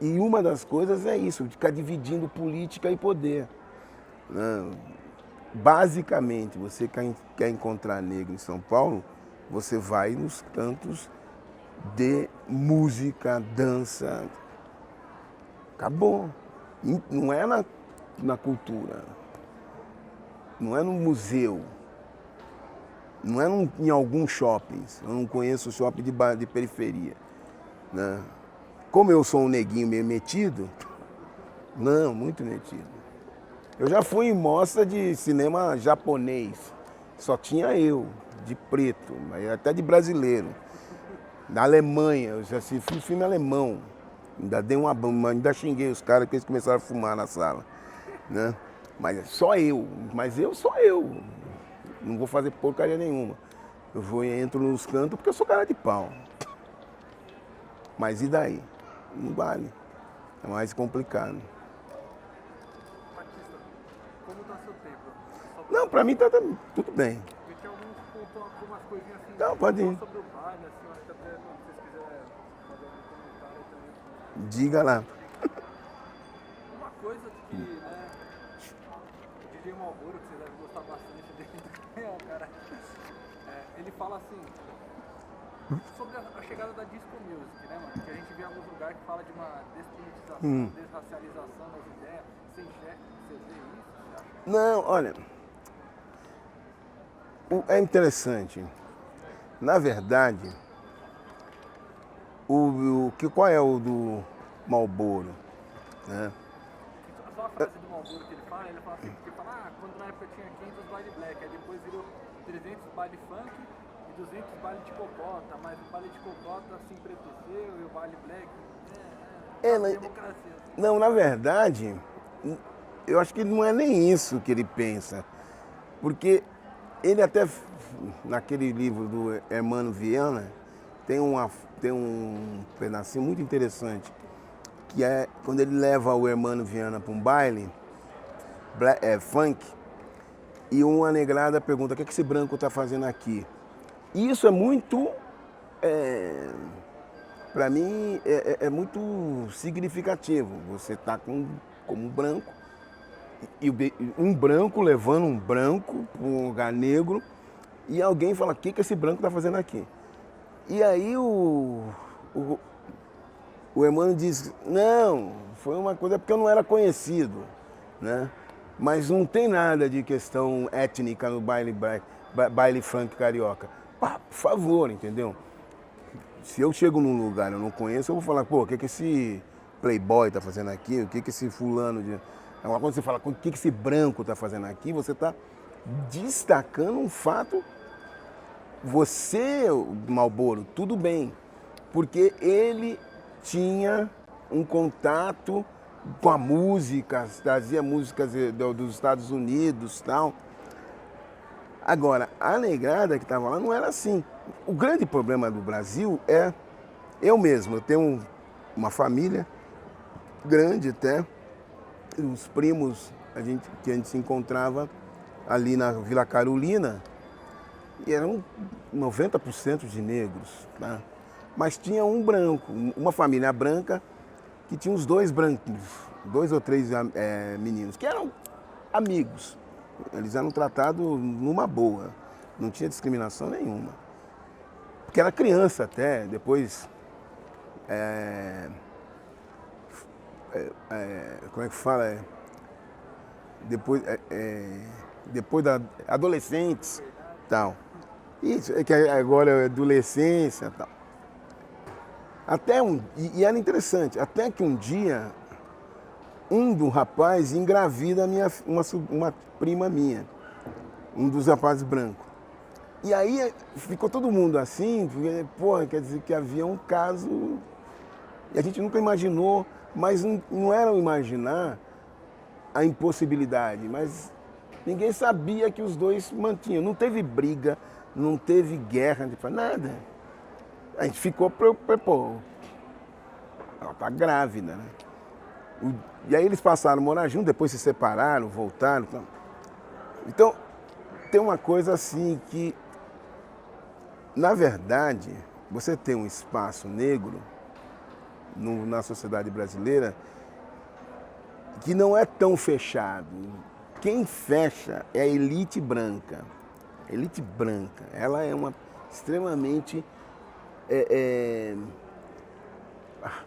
E uma das coisas é isso, ficar dividindo política e poder, né? Basicamente, você quer encontrar negro em São Paulo, você vai nos cantos de música, dança. Acabou. Não é na cultura, não é no museu, não é em alguns shoppings. Eu não conheço shopping de periferia, né? Como eu sou um neguinho meio metido, não, muito metido. Eu já fui em mostra de cinema japonês, só tinha eu, de preto, mas até de brasileiro. Da Alemanha, eu já fiz filme alemão. Ainda dei ainda xinguei os caras que eles começaram a fumar na sala, né? Mas só eu. Mas eu sou eu. Não vou fazer porcaria nenhuma. Eu vou e entro nos cantos porque eu sou cara de pau. Mas e daí? Não vale. É mais complicado. Batista, como tá seu tempo? Só Não, pra mim tá tudo bem. porque tem algumas coisinhas assim. Não, pode ir. Sobre o baile, assim, eu acho que até se vocês quiserem fazer algum comentário aí também. Diga lá. Uma coisa que, né, o DJ Malboro, que vocês devem gostar bastante dele, é, cara, ele fala assim, sobre a chegada da disco music, né, mano, que a gente vê em alguns lugares que fala de uma despolitização, desracialização das ideias, você enxerga, você vê isso, você acha? Não, olha. É interessante. Na verdade, qual é o do Marlboro? Né? Só a frase do Malboro que ele fala assim, porque ele fala, quando na época tinha 500 baile black, aí depois virou 300 baile funk e 200 baile de cocota, mas o baile de cocota se empreteceu e o baile black, democracia. Não, na verdade, eu acho que não é nem isso que ele pensa. Porque ele até, naquele livro do Hermano Viana, tem um pedacinho muito interessante, que é quando ele leva o Hermano Viana para um baile, funk, e uma negrada pergunta, o que esse branco está fazendo aqui? E isso é muito, para mim, é muito significativo. Você está como um branco, e um branco levando um branco para um lugar negro, e alguém fala, o que esse branco está fazendo aqui? E aí o Hermano diz, não, foi uma coisa porque eu não era conhecido, né? Mas não tem nada de questão étnica no baile funk carioca. Por favor, entendeu? Se eu chego num lugar e eu não conheço, eu vou falar, pô, o que esse playboy tá fazendo aqui? O que esse fulano de... Agora, quando você fala, o que esse branco tá fazendo aqui, você tá destacando um fato. Você, Marlboro, tudo bem, porque ele tinha um contato com a música, trazia músicas dos Estados Unidos e tal. Agora, a negrada que estava lá não era assim. O grande problema do Brasil é eu mesmo. Eu tenho uma família grande até, os primos que a gente se encontrava ali na Vila Carolina, e eram 90% de negros, tá? Mas tinha um branco, uma família branca, que tinha uns dois brancos, 2 ou 3 meninos, que eram amigos. Eles eram tratados numa boa, não tinha discriminação nenhuma. Porque era criança até, depois... como é que fala? Depois da adolescentes tal. Isso, é que agora é adolescência tal. E era interessante, até que um dia um rapaz engravida uma prima minha, um dos rapazes brancos. E aí ficou todo mundo assim, porque, porra, quer dizer que havia um caso, e a gente nunca imaginou, mas não era imaginar a impossibilidade, mas ninguém sabia que os dois mantinham. Não teve briga, não teve guerra, nada. A gente ficou pô, ela tá grávida, né? E aí eles passaram a morar juntos, depois se separaram, voltaram. Então, tem uma coisa assim que, na verdade, você tem um espaço negro na sociedade brasileira que não é tão fechado. Quem fecha é a elite branca. A elite branca, ela é uma extremamente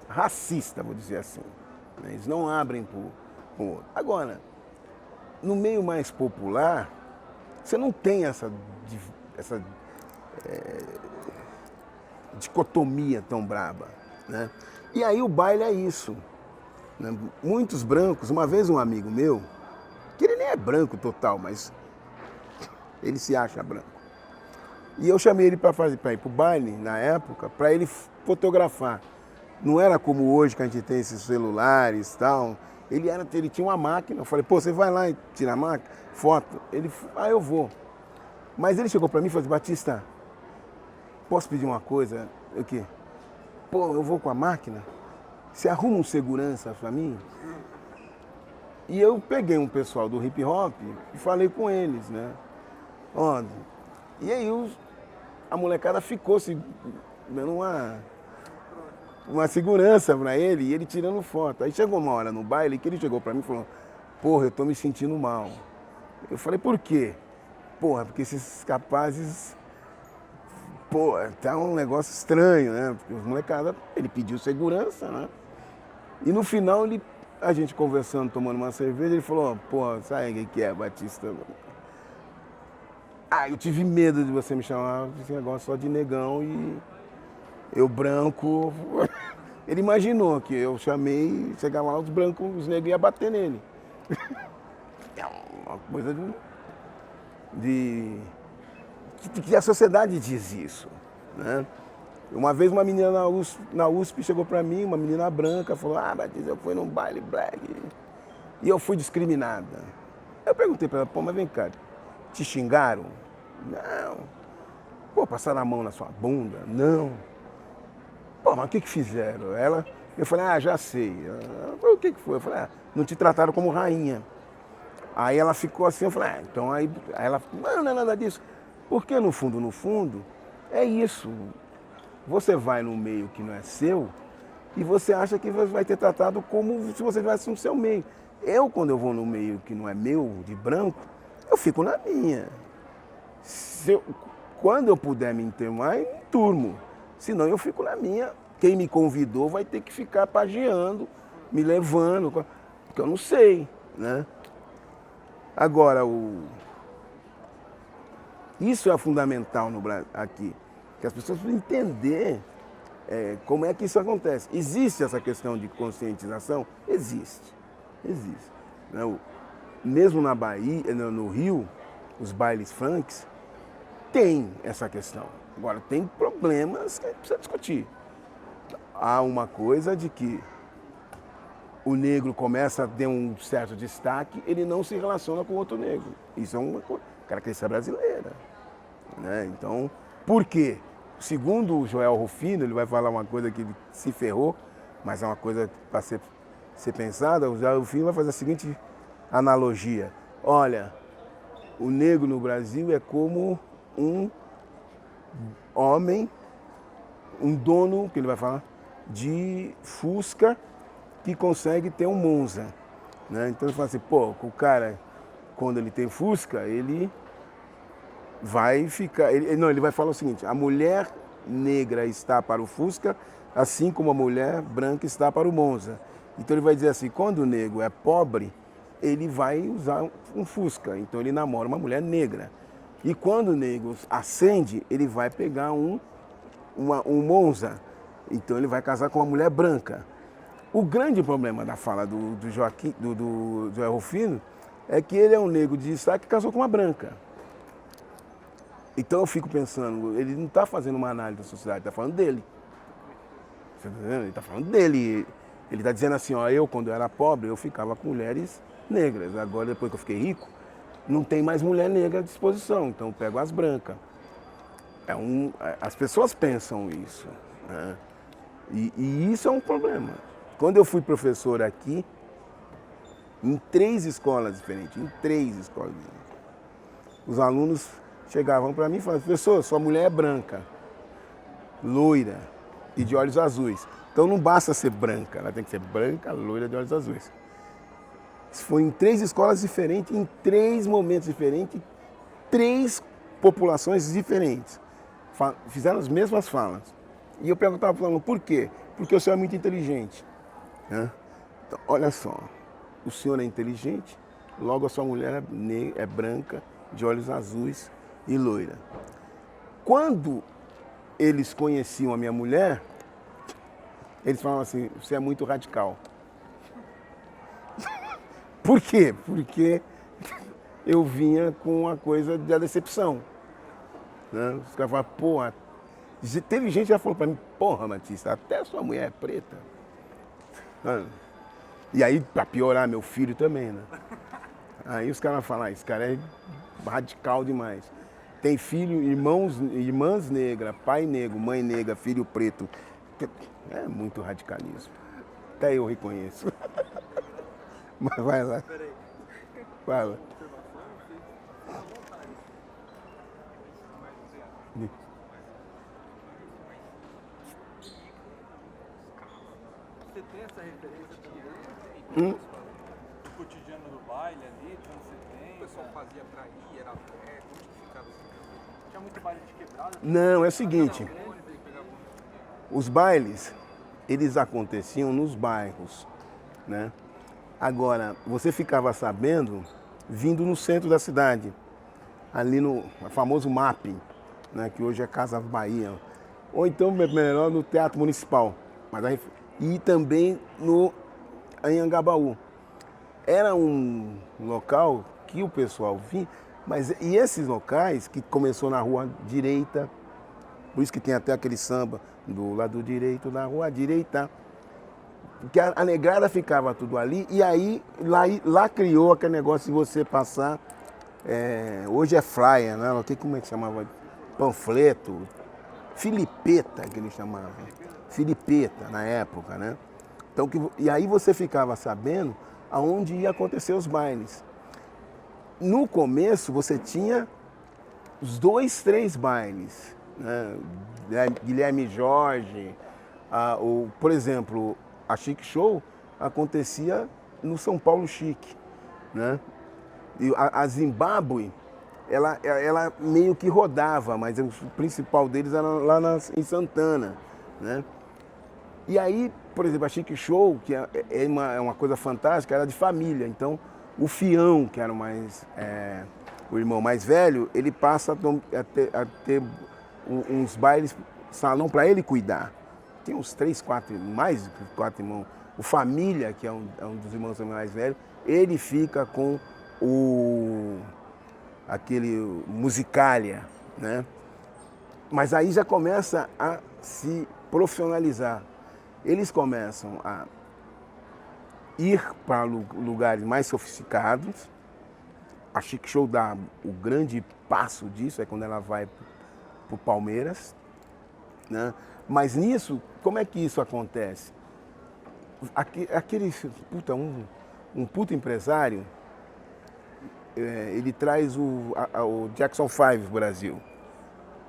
racista, vou dizer assim. Eles não abrem para o outro. Agora, no meio mais popular, você não tem essa dicotomia tão braba, né? E aí o baile é isso, né? Muitos brancos, uma vez um amigo meu, que ele nem é branco total, mas ele se acha branco. E eu chamei ele para ir para o baile, na época, para ele fotografar. Não era como hoje que a gente tem esses celulares e tal, Ele tinha uma máquina, eu falei, pô, você vai lá e tira a máquina, foto? Eu vou. Mas ele chegou pra mim e falou assim, Batista, posso pedir uma coisa? O quê? Pô, eu vou com a máquina, você arruma um segurança pra mim? E eu peguei um pessoal do hip hop e falei com eles, né? Ó, e aí a molecada ficou se dando uma segurança pra ele e ele tirando foto. Aí chegou uma hora no baile que ele chegou pra mim e falou, porra, eu tô me sentindo mal. Eu falei, por quê? Porra, porque esses capazes, pô, tá um negócio estranho, né? Porque os molecada, ele pediu segurança, né? E no final a gente conversando, tomando uma cerveja, ele falou, pô, sabe o que é, Batista? Ah, eu tive medo de você me chamar desse negócio só de negão e eu branco. Ele imaginou que eu chamei, chegava lá, os brancos, os negros iam bater nele. É uma coisa que a sociedade diz isso, né? Uma vez uma menina na USP chegou pra mim, uma menina branca, falou, Batista, eu fui num baile black e eu fui discriminada. Eu perguntei pra ela, pô, mas vem cá, te xingaram? Não. Pô, passaram a mão na sua bunda? Não. Pô, mas o que fizeram? Eu falei, já sei. Ela falou, o que foi? Eu falei, não te trataram como rainha. Aí ela ficou assim, eu falei, então aí ela, não é nada disso. Porque no fundo, é isso. Você vai num meio que não é seu e você acha que vai ter tratado como se você estivesse no seu meio. Quando eu vou no meio que não é meu, de branco, eu fico na minha. Quando eu puder me enturmar, eu me enturmo. Senão eu fico na minha. Quem me convidou vai ter que ficar pageando, me levando, porque eu não sei, né? Agora, isso é fundamental no Brasil, aqui, que as pessoas precisam entender como é que isso acontece. Existe essa questão de conscientização? Existe. Né? Mesmo na Bahia, no Rio, os bailes funks, tem essa questão. Agora, tem problemas que a gente precisa discutir. Há uma coisa de que o negro começa a ter um certo destaque, ele não se relaciona com outro negro. Isso é uma característica brasileira, né? Então, por quê? Segundo o Joel Rufino, ele vai falar uma coisa que se ferrou, mas é uma coisa para ser pensada. O Joel Rufino vai fazer a seguinte analogia. Olha, o negro no Brasil é como um homem, um dono, que ele vai falar, de Fusca, que consegue ter um Monza, né? Então ele fala assim, pô, o cara, quando ele tem Fusca, ele vai ficar... Ele vai falar o seguinte, a mulher negra está para o Fusca, assim como a mulher branca está para o Monza. Então ele vai dizer assim, quando o negro é pobre, ele vai usar um Fusca, então ele namora uma mulher negra. E quando o negro ascende, ele vai pegar um Monza, então ele vai casar com uma mulher branca. O grande problema da fala do Joel Rufino é que ele é um negro de destaque que casou com uma branca. Então eu fico pensando, ele não está fazendo uma análise da sociedade, está falando dele. Você tá entendendo? Ele está falando dele. Ele está dizendo assim, ó, eu quando eu era pobre, eu ficava com mulheres negras. Agora, depois que eu fiquei rico, não tem mais mulher negra à disposição, então eu pego as brancas. As pessoas pensam isso, né? E isso é um problema. Quando eu fui professor aqui, em 3 escolas diferentes, os alunos chegavam para mim e falavam, professor, sua mulher é branca, loira e de olhos azuis. Então não basta ser branca, ela tem que ser branca, loira, de olhos azuis. Isso foi em 3 escolas diferentes, em 3 momentos diferentes, 3 populações diferentes. Fizeram as mesmas falas. E eu perguntava para o por quê? Porque o senhor é muito inteligente. Né? Então, olha só, o senhor é inteligente, logo a sua mulher é branca, de olhos azuis e loira. Quando eles conheciam a minha mulher, eles falavam assim, você é muito radical. Por quê? Porque eu vinha com a coisa da decepção. Né? Os caras falavam, porra, teve gente que já falou pra mim, porra, Batista, até a sua mulher é preta. E aí, pra piorar, meu filho também, né? Aí os caras falam, esse cara é radical demais. Tem filho, irmãs negras, pai negro, mãe negra, filho preto. É muito radicalismo. Até eu reconheço. Mas vai lá. Peraí. Fala. Observação, vocês à vontade. Você tem essa referência também? Do cotidiano do baile ali, dos anos 70? O pessoal fazia pra ir, era aberto, onde que ficava assim? Tinha muito baile de quebrada? Não, é o seguinte. Os bailes, eles aconteciam nos bairros, né? Agora, você ficava sabendo vindo no centro da cidade, ali no famoso mapping, né? Que hoje é Casa Bahia. Ou então, melhor, no Teatro Municipal. E também no Anhangabaú. Era um local que o pessoal vinha, e esses locais que começou na rua direita, por isso que tem até aquele samba do lado direito da rua direita, que a negrada ficava tudo ali, e aí lá criou aquele negócio de você passar, hoje é flyer, né? Como é que chamava? Panfleto, filipeta que eles chamavam, filipeta na época, né? Então, e aí você ficava sabendo aonde ia acontecer os bailes. No começo você tinha os 2, 3 bailes, né? Guilherme Jorge, por exemplo, a Chic Show acontecia no São Paulo Chic, né? E a Zimbábue, ela meio que rodava, mas o principal deles era lá em Santana, né? E aí, por exemplo, a Chic Show, que é uma coisa fantástica, era de família. Então, o Fião, que era o irmão mais velho, ele passa a ter uns bailes, salão para ele cuidar. Tem uns 3, 4, mais de 4 irmãos. O Família, que é um dos irmãos mais velhos, ele fica com aquele Musicalia, né? Mas aí já começa a se profissionalizar. Eles começam a ir para lugares mais sofisticados. A Chic Show dá o grande passo disso, é quando ela vai para o Palmeiras, né? Mas nisso, como é que isso acontece? Um puto empresário, ele traz o Jackson 5 pro Brasil.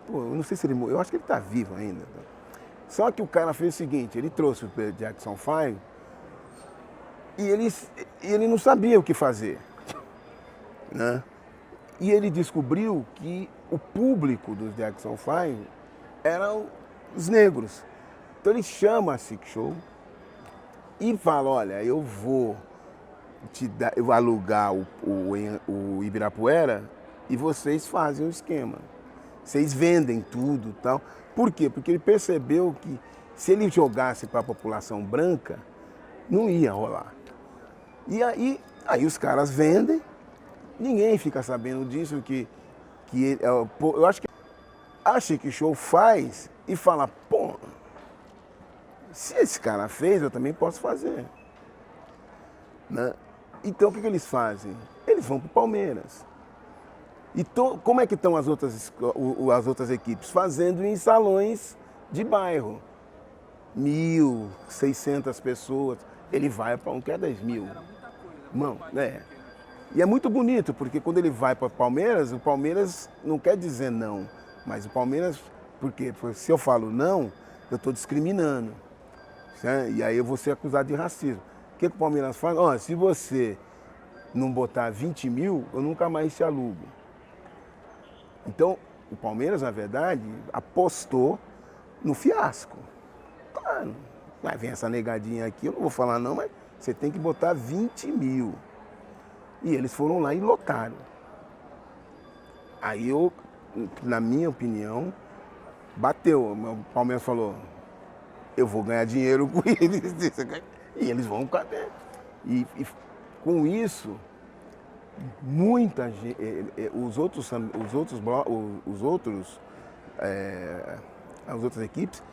Pô, eu não sei se ele morreu, eu acho que ele está vivo ainda. Só que o cara fez o seguinte, ele trouxe o Jackson 5 e ele não sabia o que fazer, né? E ele descobriu que o público dos Jackson 5 eram os negros. Então ele chama a Chic Show e fala, olha, eu vou alugar o Ibirapuera e vocês fazem o esquema. Vocês vendem tudo e tal. Por quê? Porque ele percebeu que se ele jogasse para a população branca, não ia rolar. E aí os caras vendem, ninguém fica sabendo disso, eu acho que a Chic Show faz e fala, pô, se esse cara fez, eu também posso fazer, né? Então o que eles fazem? Eles vão para o Palmeiras. E como é que estão as outras equipes? Fazendo em salões de bairro. 1.600 pessoas. Ele vai para um que é 10.000. Mano, E é muito bonito, porque quando ele vai para o Palmeiras não quer dizer não. Mas o Palmeiras, porque se eu falo não, eu estou discriminando. Né? E aí eu vou ser acusado de racismo. O que o Palmeiras faz? Ó, se você não botar 20 mil, eu nunca mais te alugo. Então, o Palmeiras, na verdade, apostou no fiasco. Claro, vai vir essa negadinha aqui, eu não vou falar não, mas você tem que botar 20 mil. E eles foram lá e lotaram. Aí na minha opinião, bateu. O Palmeiras falou, eu vou ganhar dinheiro com eles. E eles vão ficar dentro. E com isso, muita gente, as outras equipes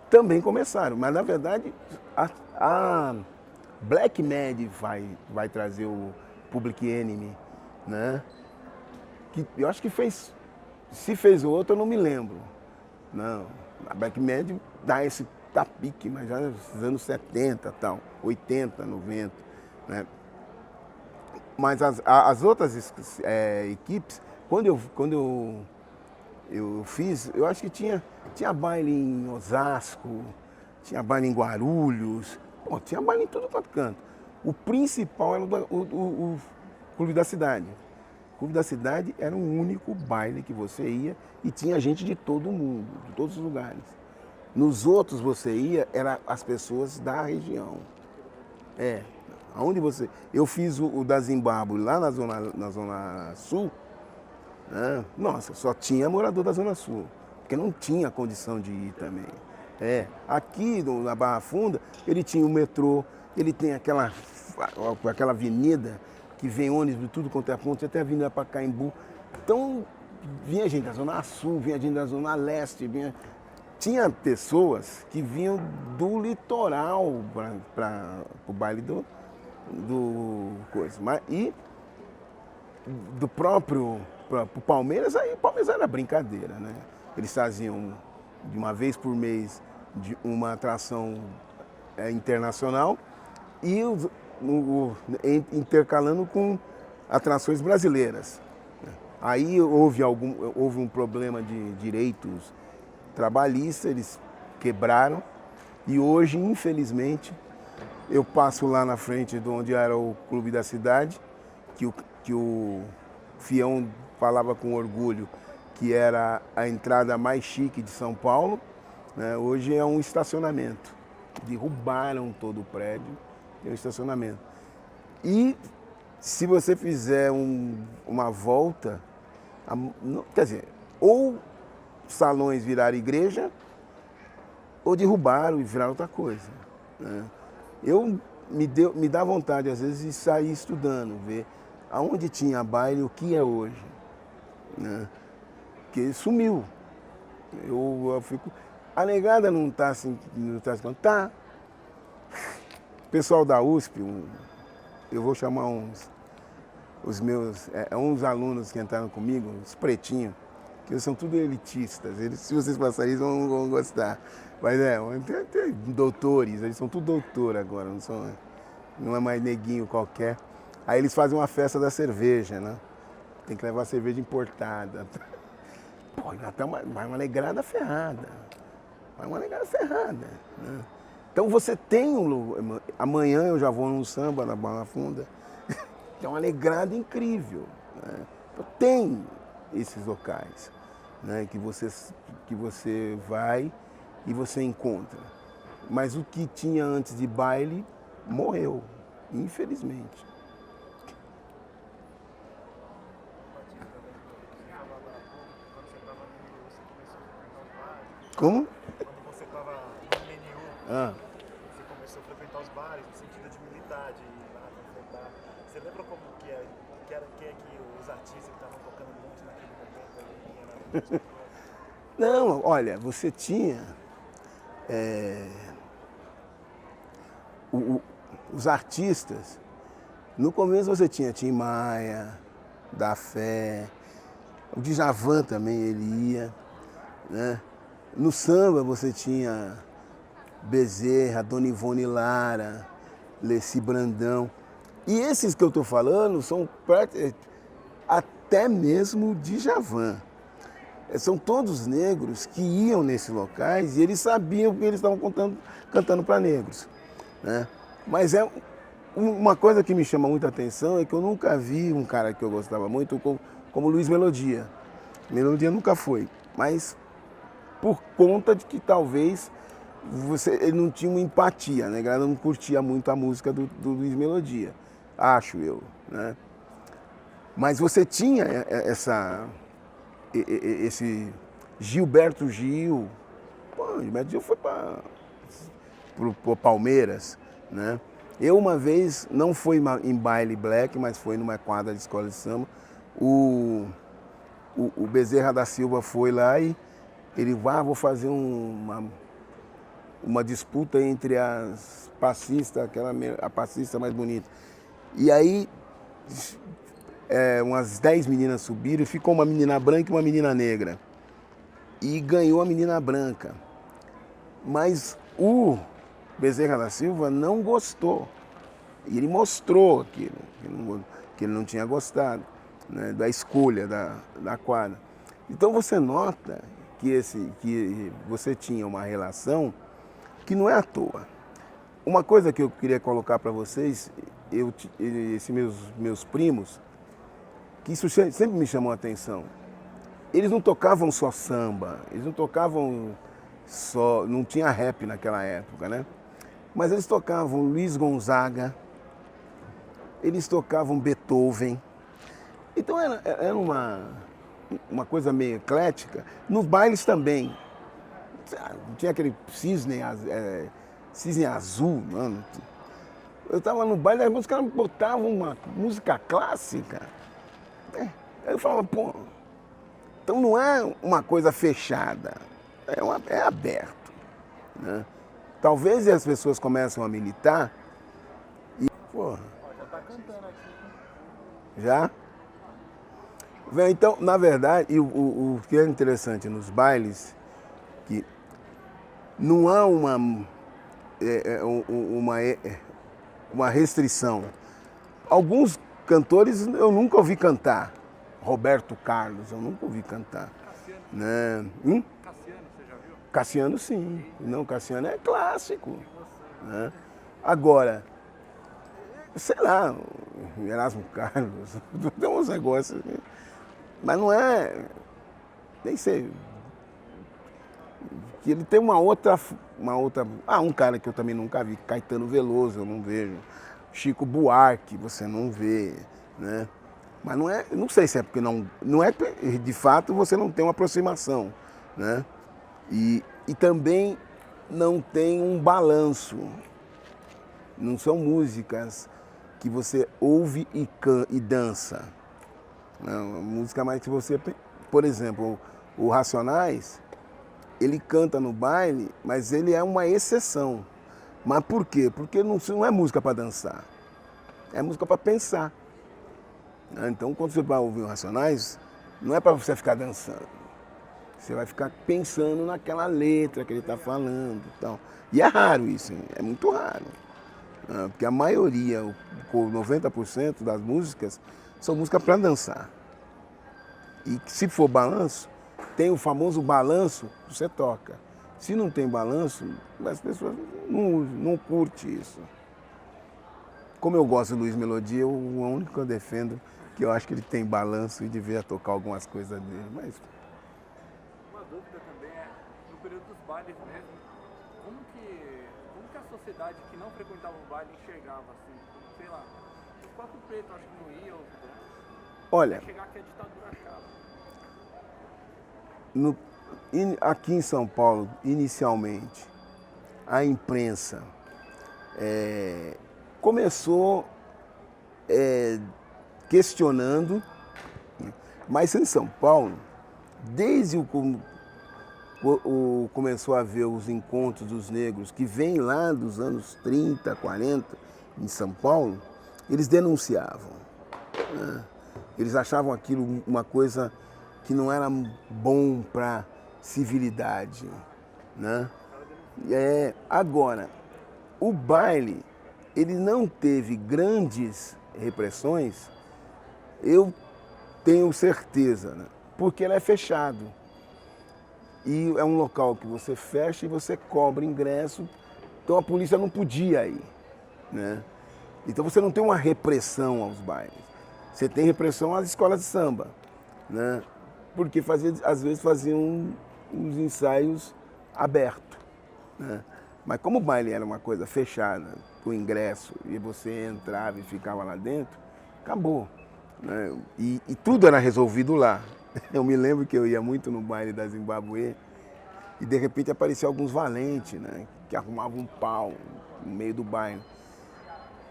também começaram, mas na verdade Black Mad vai trazer o Public Enemy, né? Que eu acho que fez, se fez o outro eu não me lembro. Não, a Black Mad dá esse tapique, mas já nos anos 70, tal, 80, 90, né? Mas as outras equipes, quando eu fiz, eu acho que tinha baile em Osasco, tinha baile em Guarulhos, pô, tinha baile em tudo quanto canto. O principal era o Clube da Cidade. O Clube da Cidade era o único baile que você ia e tinha gente de todo mundo, de todos os lugares. Nos outros você ia, eram as pessoas da região. Aonde você... Eu fiz o da Zimbábue lá na Zona Sul, né? Nossa, só tinha morador da Zona Sul, porque não tinha condição de ir também. Aqui na Barra Funda, ele tinha o metrô, ele tem aquela avenida que vem ônibus de tudo quanto é ponto, até a Avenida Pacaembu. Então, vinha gente da Zona Sul, vinha gente da Zona Leste, tinha pessoas que vinham do litoral para o baile do coisa. E do próprio pro Palmeiras, aí o Palmeiras era brincadeira, né? Eles faziam de uma vez por mês uma atração internacional e intercalando com atrações brasileiras. Aí houve um problema de direitos trabalhistas, eles quebraram e hoje, infelizmente, eu passo lá na frente de onde era o Clube da Cidade, que o Fião falava com orgulho que era a entrada mais chique de São Paulo, né? Hoje é um estacionamento. Derrubaram todo o prédio, é um estacionamento. E se você fizer uma volta, quer dizer, ou salões viraram igreja, ou derrubaram e viraram outra coisa, né? Me dá vontade, às vezes, de sair estudando, ver aonde tinha baile, o que é hoje, né? Porque sumiu. Eu fico... A negada não está assim, tá. Pessoal da USP, eu vou chamar uns alunos que entraram comigo, uns pretinhos, que eles são tudo elitistas. Se vocês passarem, eles vão gostar. Mas tem doutores, eles são tudo doutor agora, não é mais neguinho qualquer. Aí eles fazem uma festa da cerveja, né? Tem que levar cerveja importada. Pô, vai uma negrada ferrada. Né? Então você tem amanhã eu já vou num samba na Barra Funda, que é uma negrada incrível, né? Então tem esses locais, né? que você vai e você encontra. Mas o que tinha antes de baile morreu, infelizmente. Como? Quando você estava no MNU, você começou a frequentar os bares no sentido de militar, de ir lá frequentar. Você lembra como que era que os artistas que estavam tocando muito naquele momento ali? Não, olha, você tinha os artistas. No começo você tinha Tim Maia, Da Fé, o Djavan também ele ia, né? No samba você tinha Bezerra, Dona Ivone Lara, Leci Brandão. E esses que eu estou falando são até mesmo Djavan. São todos negros que iam nesses locais e eles sabiam que eles estavam cantando para negros, né? Mas uma coisa que me chama muita atenção é que eu nunca vi um cara que eu gostava muito como Luiz Melodia. Melodia nunca foi, mas por conta de que talvez ele não tinha uma empatia, né? A galera não curtia muito a música do Luiz Melodia, acho eu, né? Mas você tinha esse Gilberto Gil. Pô, Gilberto Gil foi para o Palmeiras, né? Eu uma vez, não foi em baile black, mas foi numa quadra de escola de samba, o Bezerra da Silva foi lá e ele vou fazer uma disputa entre as passistas, a passista mais bonita. E aí, umas 10 meninas subiram e ficou uma menina branca e uma menina negra. E ganhou a menina branca. Mas o Bezerra da Silva não gostou. E ele mostrou aquilo, que ele não tinha gostado, né, da escolha da quadra. Então você nota que você tinha uma relação que não é à toa. Uma coisa que eu queria colocar para vocês, esses meus primos, que isso sempre me chamou a atenção. Eles não tocavam só samba, eles não tocavam só, não tinha rap naquela época, né? Mas eles tocavam Luiz Gonzaga, eles tocavam Beethoven. Então era uma coisa meio eclética. Nos bailes também. Tinha aquele cisne azul, mano. Eu estava no baile, os caras botavam uma música clássica. Aí eu falava, pô, então não é uma coisa fechada, é aberto, né? Talvez as pessoas começam a militar e, porra, Já tá cantando aqui. já? Então, na verdade, o que é interessante nos bailes, que não há uma restrição. Alguns cantores eu nunca ouvi cantar. Roberto Carlos, eu nunca ouvi cantar. Cassiano. Né? Cassiano, você já viu? Cassiano, sim. Não, Cassiano é clássico. Né? Agora, sei lá, Erasmo Carlos, tem uns negócios. Mas não é. Nem sei. Que ele tem uma outra. Um cara que eu também nunca vi, Caetano Veloso, eu não vejo. Chico Buarque, você não vê, né? Mas não é, não sei se é porque não é de fato você não tem uma aproximação, né? E também não tem um balanço. Não são músicas que você ouve e dança. Não, uma música mais que você, por exemplo, o Racionais, ele canta no baile, mas ele é uma exceção. Mas por quê? Porque não é música para dançar, é música para pensar. Então, quando você vai ouvir o Racionais, não é para você ficar dançando. Você vai ficar pensando naquela letra que ele está falando e tal. E é raro isso, hein? É muito raro. Porque a maioria, 90% das músicas, são músicas para dançar. E se for balanço, tem o famoso balanço, você toca. Se não tem balanço, as pessoas não curtem isso. Como eu gosto do Luiz Melodia, o único que eu defendo, que eu acho que ele tem balanço e devia tocar algumas coisas dele. Mas... Uma dúvida também é, no período dos bailes mesmo, como que a sociedade que não frequentava o baile enxergava assim? Sei lá, o próprio preto acho que não ia, olha, vai chegar que a ditadura acaba. Aqui em São Paulo, inicialmente, a imprensa começou questionando, mas em São Paulo, desde começou a haver os encontros dos negros, que vêm lá dos anos 30, 40, em São Paulo, eles denunciavam, né? Eles achavam aquilo uma coisa que não era bom para civilidade, né? Agora, o baile, ele não teve grandes repressões, eu tenho certeza, né? Porque ele é fechado. E é um local que você fecha e você cobra ingresso, então a polícia não podia ir, né? Então você não tem uma repressão aos bailes, você tem repressão às escolas de samba, né? Porque às vezes faziam uns ensaios abertos, né? Mas como o baile era uma coisa fechada, com ingresso, e você entrava e ficava lá dentro, acabou, né? E tudo era resolvido lá. Eu me lembro que eu ia muito no baile da Zimbabwe e de repente apareciam alguns valentes, né? Que arrumavam um pau no meio do baile.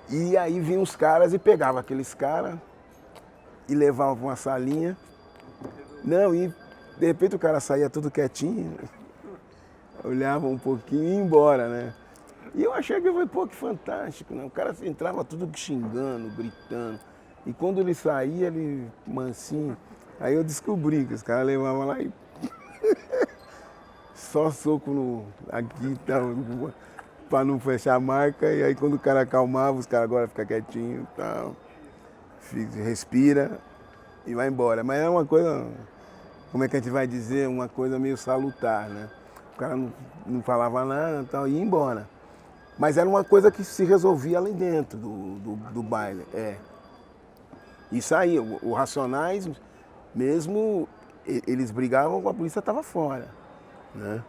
E aí vinham os caras e pegavam aqueles caras e levavam para uma salinha. Não, e de repente o cara saía tudo quietinho. olhava um pouquinho e ia embora, né? E eu achei que foi, pô, que fantástico, né? O cara entrava tudo xingando, gritando. E quando ele saía, ele mansinho. Aí eu descobri que os caras levavam lá e só soco no, aqui e tal, pra não fechar a marca. E aí quando o cara acalmava, os caras agora ficam quietinhos e tal. Respira e vai embora. Mas é uma coisa, como é que a gente vai dizer, uma coisa meio salutar, né? O cara não falava nada e tal, e ia embora. Mas era uma coisa que se resolvia ali dentro do baile. Isso aí, os Racionais, mesmo, eles brigavam quando a polícia estava fora, né?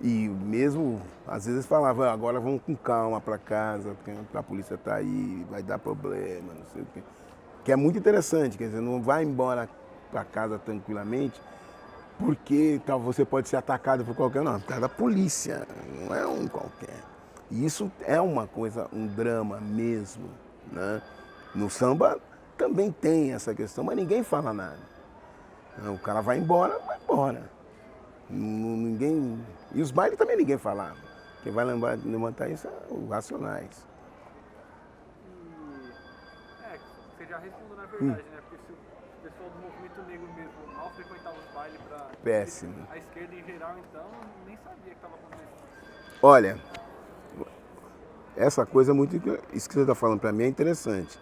E mesmo, às vezes falavam, agora vamos com calma para casa, porque a polícia está aí, vai dar problema, não sei o quê. Que é muito interessante, quer dizer, não vai embora para casa tranquilamente, porque você pode ser atacado por qualquer, não, por causa da polícia, não é um qualquer. E isso é uma coisa, um drama mesmo, né? No samba também tem essa questão, mas ninguém fala nada. O cara vai embora, vai embora. Ninguém... E os bailes também ninguém falava. Quem vai levantar isso é os Racionais. Você já respondeu na verdade, né? Porque se o pessoal do movimento negro mesmo mal frequentava os bailes pra... Péssimo. A esquerda em geral, então, nem sabia o que estava acontecendo. Olha, essa coisa muito... Isso que você está falando para mim é interessante.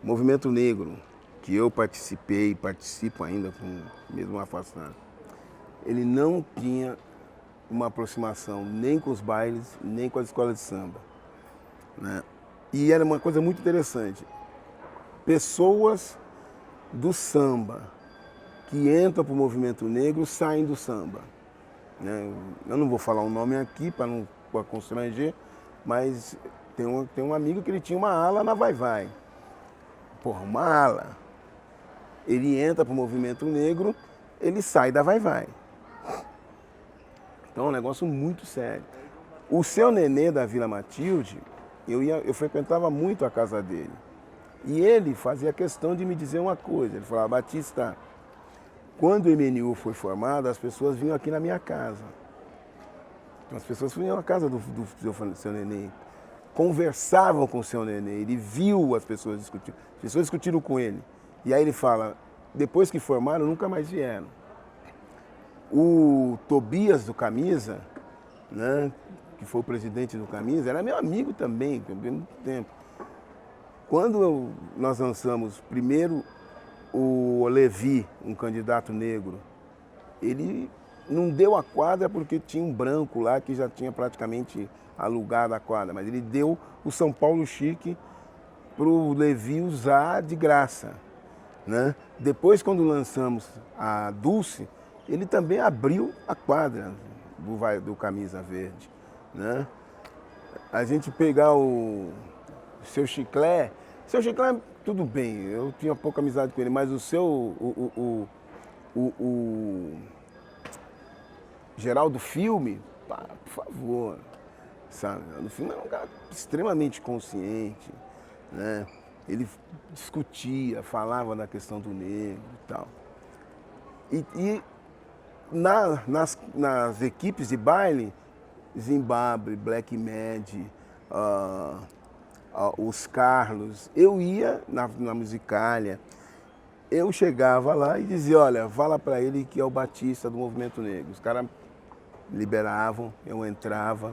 O movimento negro, que eu participei, participo ainda, mesmo afastado, ele não tinha uma aproximação nem com os bailes, nem com as escolas de samba, né? E era uma coisa muito interessante. Pessoas do samba que entram para o movimento negro saem do samba, né? Eu não vou falar o nome aqui para não constranger, mas tem um amigo que ele tinha uma ala na Vai Vai. Porra, uma ala. Ele entra para o movimento negro, ele sai da Vai Vai. Então é um negócio muito sério. O Seu Nenê da Vila Matilde, eu frequentava muito a casa dele. E ele fazia questão de me dizer uma coisa. Ele falava, Batista, quando o MNU foi formado, as pessoas vinham aqui na minha casa. Então as pessoas vinham à casa do Seu Nenê, conversavam com o Seu Nenê, ele viu as pessoas discutindo. As pessoas discutiram com ele. E aí ele fala, depois que formaram, nunca mais vieram. O Tobias do Camisa, né, que foi o presidente do Camisa, era meu amigo também, ao mesmo tempo. Quando nós lançamos primeiro o Levi, um candidato negro, ele não deu a quadra porque tinha um branco lá que já tinha praticamente alugado a quadra, mas ele deu o São Paulo Chique para o Levi usar de graça, né? Depois, quando lançamos a Dulce, ele também abriu a quadra do Camisa Verde, né? A gente pegar o Seu Chiclé, tudo bem, eu tinha pouca amizade com ele, mas o Geraldo Filme, pá, por favor, sabe? O filme era um cara extremamente consciente, né? Ele discutia, falava da questão do negro e tal. E nas equipes de baile, Zimbábue, Black Mad, os Carlos, eu ia na Musicália, eu chegava lá e dizia, olha, fala para ele que é o Batista do Movimento Negro. Os caras liberavam, eu entrava,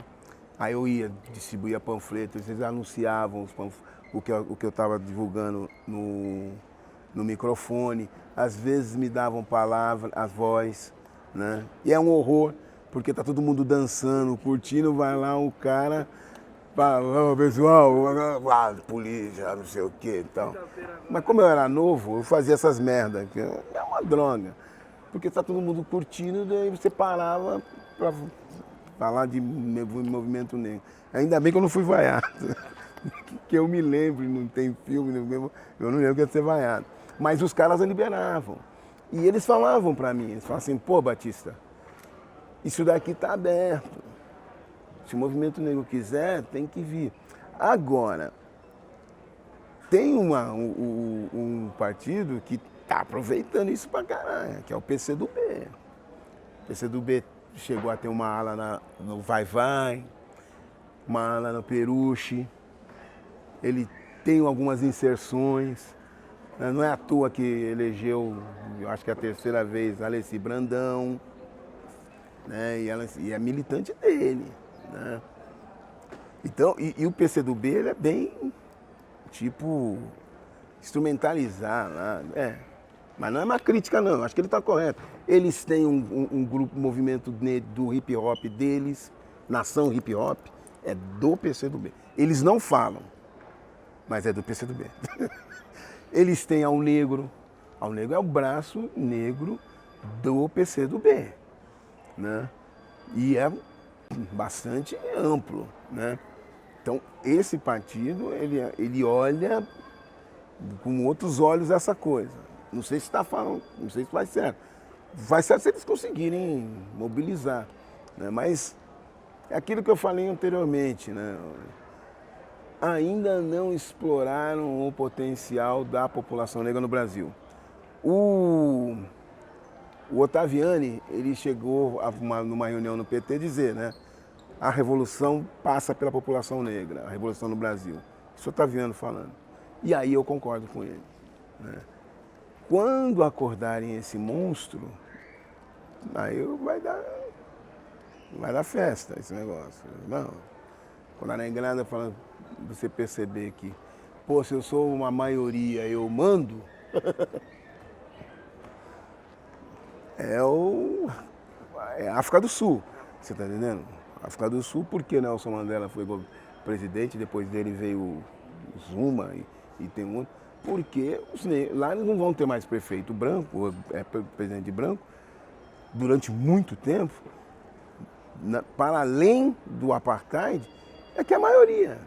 aí eu ia, distribuía panfletos, eles anunciavam o que eu estava divulgando no microfone, às vezes me davam palavra, a voz, né? E é um horror, porque tá todo mundo dançando, curtindo, vai lá o cara, fala, pessoal, polícia, não sei o que e tal. Mas como eu era novo, eu fazia essas merdas, que é uma droga. Porque tá todo mundo curtindo, daí você parava para falar de movimento negro. Ainda bem que eu não fui vaiado. Que eu me lembro, não tem filme, eu não lembro que ia ser vaiado. Mas os caras liberavam. E eles falavam para mim, eles falavam assim, pô, Batista, isso daqui tá aberto. Se o movimento negro quiser, tem que vir. Agora, tem um partido que tá aproveitando isso pra caralho, que é o PCdoB. O PCdoB chegou a ter uma ala no Vai Vai, uma ala no Peruche. Ele tem algumas inserções. Né? Não é à toa que elegeu, eu acho que é a terceira vez, Alessi Brandão. Né? E é militante dele. Né? Então, e o PCdoB ele é bem, tipo, instrumentalizar lá. Mas não é uma crítica, não. Acho que ele está correto. Eles têm um grupo, um movimento do hip hop deles, Nação Hip Hop, é do PCdoB. Eles não falam, mas é do PCdoB. Eles têm Ao Negro. Ao Negro é o braço negro do PCdoB. Né? E é bastante amplo. Né? Então, esse partido, ele olha com outros olhos essa coisa. Não sei se está falando, não sei se vai certo. Vai certo se eles conseguirem mobilizar. Né? Mas é aquilo que eu falei anteriormente. Né? Ainda não exploraram o potencial da população negra no Brasil. O Ottaviani, ele chegou numa reunião no PT dizer, né? A revolução passa pela população negra, a revolução no Brasil. Isso o Ottaviani falando. E aí eu concordo com ele. Né? Quando acordarem esse monstro, aí vai dar festa esse negócio. Não. Quando a negrada fala, você perceber que, pô, se eu sou uma maioria, eu mando, é a África do Sul, você está entendendo? África do Sul, porque Nelson Mandela foi presidente, depois dele veio o Zuma e tem um outro. Porque lá eles não vão ter mais prefeito branco, presidente branco, durante muito tempo, para além do apartheid, é que a maioria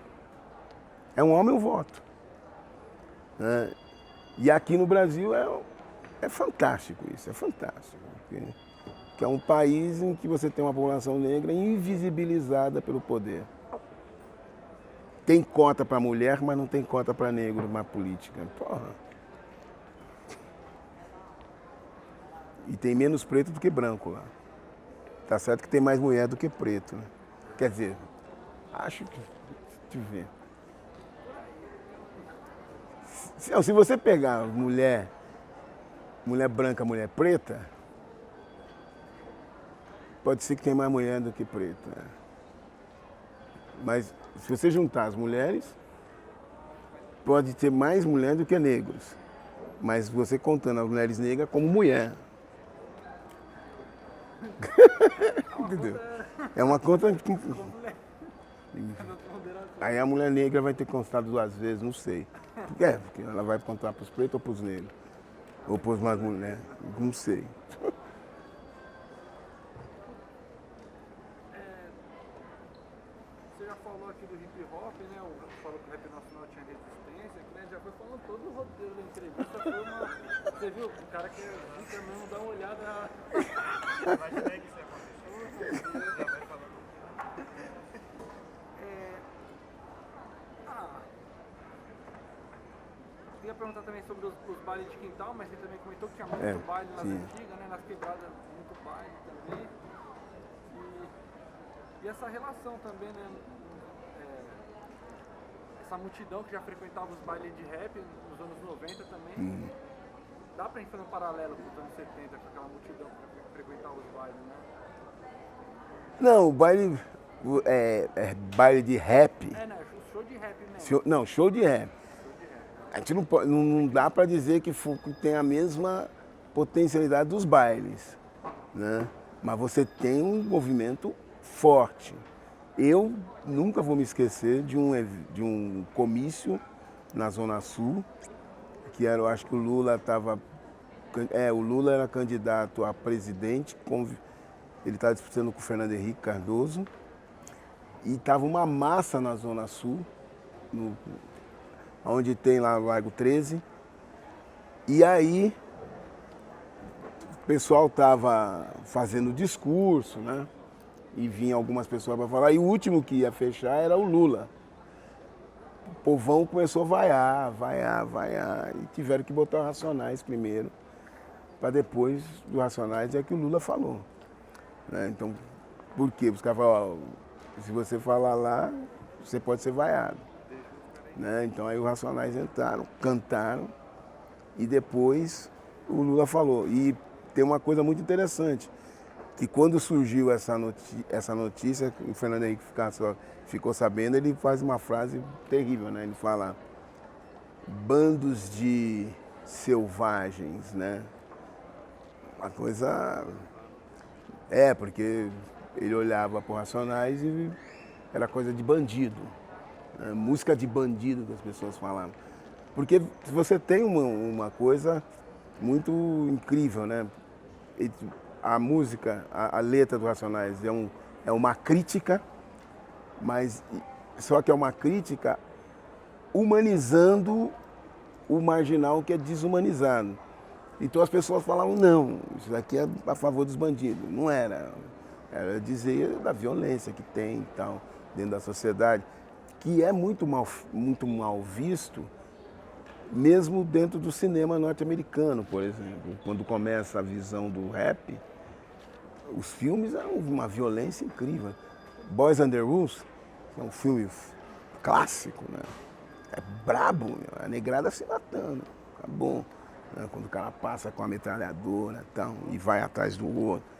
é um homem e um voto. Né? E aqui no Brasil é fantástico isso, é fantástico. Que é um país em que você tem uma população negra invisibilizada pelo poder. Tem cota para mulher, mas não tem cota para negro na política. Porra. E tem menos preto do que branco lá. Tá certo que tem mais mulher do que preto. Né? Quer dizer, acho que... Deixa eu ver. Se você pegar mulher branca, mulher preta, pode ser que tenha mais mulher do que preta. Né? Mas se você juntar as mulheres, pode ter mais mulher do que negros. Mas você contando as mulheres negras como mulher. Entendeu? É uma conta... Aí a mulher negra vai ter constado 2 vezes, não sei. Porque ela vai contar para os pretos ou para os negros. Ou para as mais mulheres, não sei. Você já falou aqui do hip hop, né? Falou que o rap nacional tinha resistência, né? Já foi falando todo o roteiro da entrevista. Foi uma... Você viu? O cara que é rica mesmo, dá uma olhada. Imaginei que isso ia acontecer. Já vai falando. Eu ia perguntar também sobre os bailes de quintal, mas você também comentou que tinha muito baile nas antigas, né? Nas quebradas, muito baile também. E essa relação também, né? Essa multidão que já frequentava os bailes de rap nos anos 90 também. Dá pra fazer um paralelo com os anos 70, com aquela multidão que frequentava os bailes, né? Não, o baile é baile de rap. Né? Show de rap mesmo. Não, show de rap. A gente não dá para dizer que tem a mesma potencialidade dos bailes, né? Mas você tem um movimento forte. Eu nunca vou me esquecer de um comício na Zona Sul, que era, eu acho que o Lula estava... o Lula era candidato a presidente, ele estava disputando com o Fernando Henrique Cardoso, e estava uma massa na Zona Sul, onde tem lá o Largo 13, e aí o pessoal estava fazendo discurso, né? E vinha algumas pessoas para falar, e o último que ia fechar era o Lula. O povão começou a vaiar, e tiveram que botar os Racionais primeiro, para depois dos Racionais é que o Lula falou. Né? Então, por quê? Os caras falam, ó, se você falar lá, você pode ser vaiado. Né? Então aí os Racionais entraram, cantaram e depois o Lula falou. E tem uma coisa muito interessante, que quando surgiu essa notícia, o Fernando Henrique ficou sabendo, ele faz uma frase terrível, né? Ele fala, bandos de selvagens, né? Uma coisa... porque ele olhava para os Racionais e era coisa de bandido. Né? Música de bandido que as pessoas falavam. Porque você tem uma coisa muito incrível, né? A música, a letra dos Racionais é uma crítica, mas só que é uma crítica humanizando o marginal que é desumanizado. Então as pessoas falavam, não, isso daqui é a favor dos bandidos. Não era. Era dizer da violência que tem e tal, dentro da sociedade, que é muito mal visto, mesmo dentro do cinema norte-americano, por exemplo. Quando começa a visão do rap, os filmes eram uma violência incrível. Boys and the Rules é um filme clássico, né? É brabo, meu. A negrada se matando, acabou. Né? Quando o cara passa com a metralhadora e vai atrás do outro.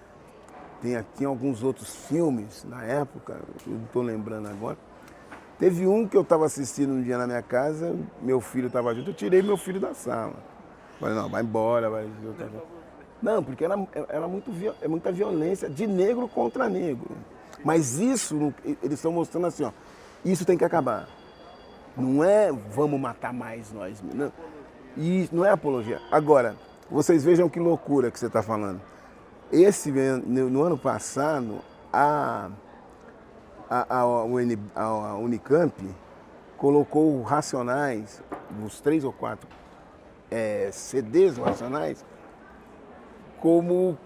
Tinha alguns outros filmes na época, eu não estou lembrando agora. Teve um que eu estava assistindo um dia na minha casa, meu filho estava junto, eu tirei meu filho da sala. Falei, não, vai embora, vai. Não, porque era muita violência de negro contra negro. Mas isso, eles estão mostrando assim, ó, isso tem que acabar. Não é vamos matar mais nós. Não, e não é apologia. Agora, vocês vejam que loucura que você está falando. No ano passado, a Unicamp colocou Racionais, os 3 ou 4 CDs Racionais, como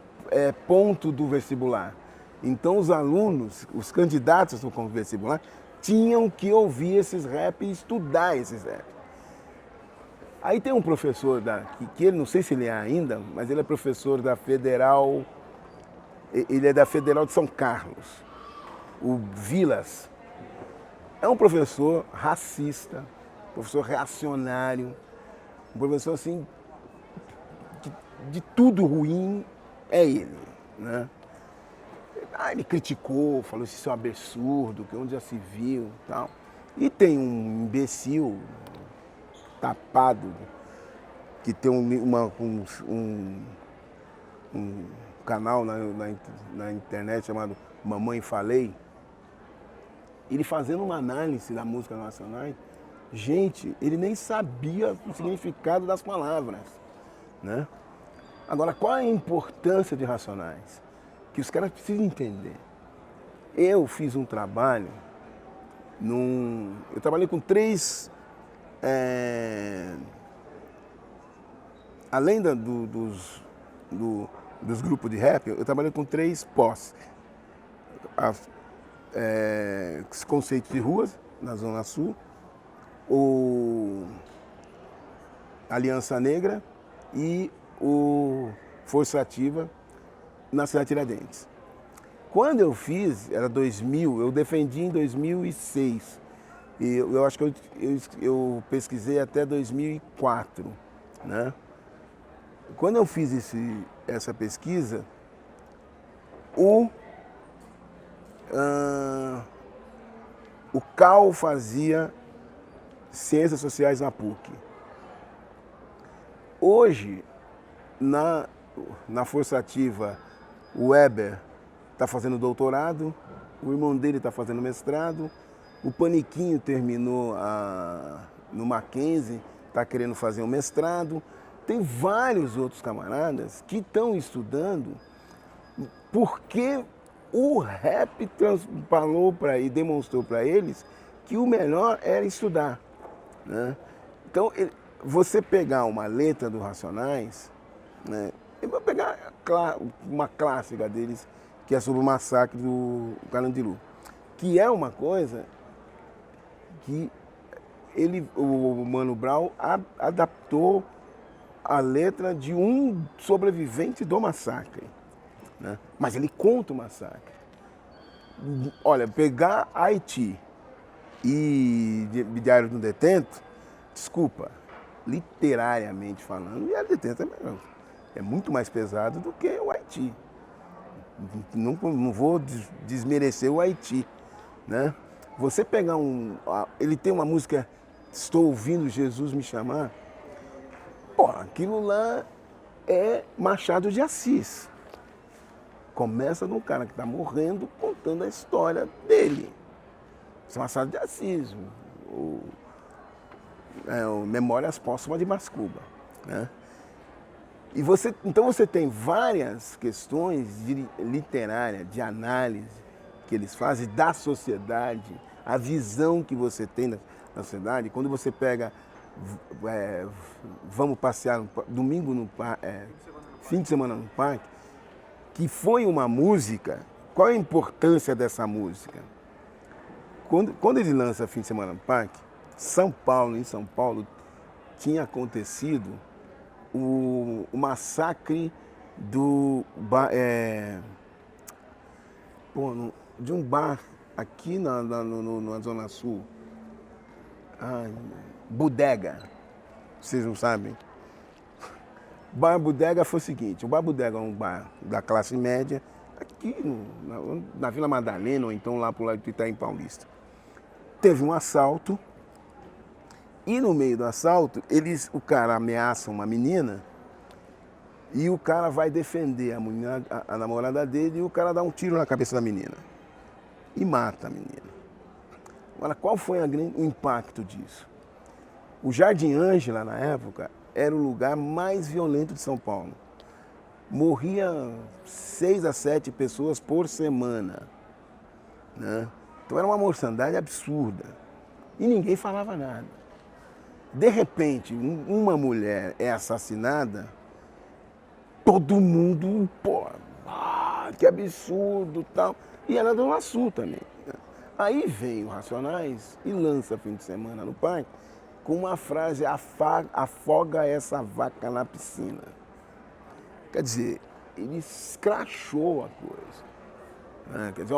ponto do vestibular. Então os alunos, os candidatos do vestibular, tinham que ouvir esses rap e estudar esses rap. Aí tem um professor, que ele, não sei se ele é ainda, mas ele é professor da Federal, ele é da Federal de São Carlos, o Vilas. É um professor racista, professor reacionário, um professor assim, de tudo ruim é ele, né? Ele criticou, falou que isso é um absurdo, que onde já se viu e tal. E tem um imbecil tapado que tem um canal na internet chamado Mamãe Falei, ele fazendo uma análise da música nacional. Gente, ele nem sabia o significado das palavras, né? Agora, qual é a importância de Racionais? Que os caras precisam entender. Eu fiz um trabalho, eu trabalhei com 3, além dos grupos de rap, eu trabalhei com 3 pós. Os conceitos de ruas, na Zona Sul, Aliança Negra e o Força Ativa na cidade de Tiradentes. Quando eu fiz, era 2000, eu defendi em 2006. E eu acho que eu pesquisei até 2004, né? Quando eu fiz essa pesquisa, o Cal fazia Ciências Sociais na PUC. Hoje, na Força Ativa, o Weber está fazendo doutorado, o irmão dele está fazendo mestrado, o Paniquinho terminou no Mackenzie, está querendo fazer um mestrado. Tem vários outros camaradas que estão estudando porque o rap falou e demonstrou para eles que o melhor era estudar, né? Então, você pegar uma letra do Racionais, né? Eu vou pegar uma clássica deles, que é sobre o massacre do Carandiru, que é uma coisa que o Mano Brown adaptou a letra de um sobrevivente do massacre. né? Mas ele conta o massacre. Olha, pegar Haiti e Diário de um Detento, desculpa, literariamente falando, Diário de Detento é muito mais pesado do que o Haiti. Não vou desmerecer o Haiti, né? Você pegar ele tem uma música, Estou Ouvindo Jesus Me Chamar, pô, aquilo lá é Machado de Assis. Começa de um cara que está morrendo contando a história dele. Isso é Machado de Assis, o Memórias Póstumas de Brás Cubas, né? E então você tem várias questões literárias, de análise que eles fazem da sociedade, a visão que você tem da sociedade. Quando você pega, vamos passear domingo no fim de semana no parque, que foi uma música, qual é a importância dessa música? Quando ele lança Fim de Semana no Parque, em São Paulo, tinha acontecido o massacre de um bar aqui na Zona Sul. Bodega. Vocês não sabem? Bar Bodega foi o seguinte, o Bar Bodega é um bar da classe média, aqui na Vila Madalena, ou então lá pro lado do Itaim Paulista. Teve um assalto, e no meio do assalto, o cara ameaça uma menina, e o cara vai defender a namorada dele, e o cara dá um tiro na cabeça da menina. E mata a menina. Agora, qual foi o impacto disso? O Jardim Ângela, na época, era o lugar mais violento de São Paulo. Morria 6 a 7 pessoas por semana, né? Então era uma mortandade absurda. E ninguém falava nada. De repente, uma mulher é assassinada, todo mundo, que absurdo, tal. E ela deu uma Sul também. Aí vem o Racionais e lança Fim de Semana no Parque com uma frase, afoga essa vaca na piscina. Quer dizer, ele escrachou a coisa. Quer dizer,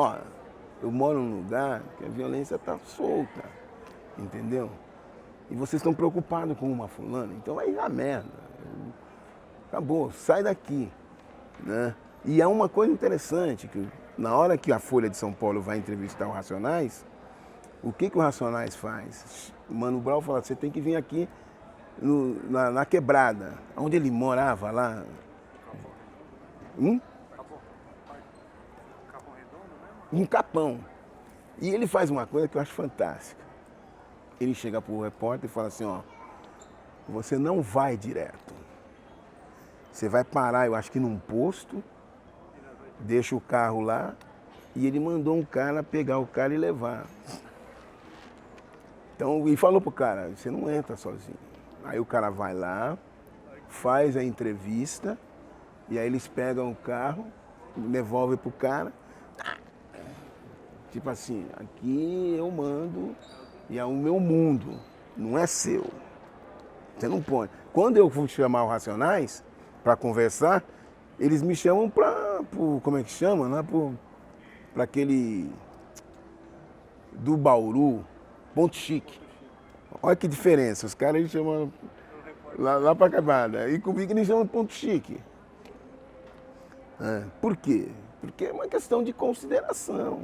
eu moro num lugar que a violência está solta, entendeu? E vocês estão preocupados com uma fulana, então vai dar merda. Acabou, sai daqui, né? E é uma coisa interessante, que na hora que a Folha de São Paulo vai entrevistar o Racionais, o que o Racionais faz? O Mano Brown fala, você tem que vir aqui na Quebrada, onde ele morava lá. Capão Redondo mesmo? Um Capão. E ele faz uma coisa que eu acho fantástica. Ele chega pro repórter e fala assim, você não vai direto. Você vai parar, eu acho que num posto, deixa o carro lá, e ele mandou um cara pegar o cara e levar. Então, e falou pro cara, você não entra sozinho. Aí o cara vai lá, faz a entrevista, e aí eles pegam o carro, devolvem pro cara. Tipo assim, aqui eu mando e é o meu mundo, não é seu. Você não pode. Quando eu fui chamar o Racionais para conversar, eles me chamam como é que chama? Né? Para aquele do Bauru, Ponto Chique. Olha que diferença, os caras eles chamam lá para Quebrada, e comigo eles chamam Ponto Chique. Por quê? Porque é uma questão de consideração.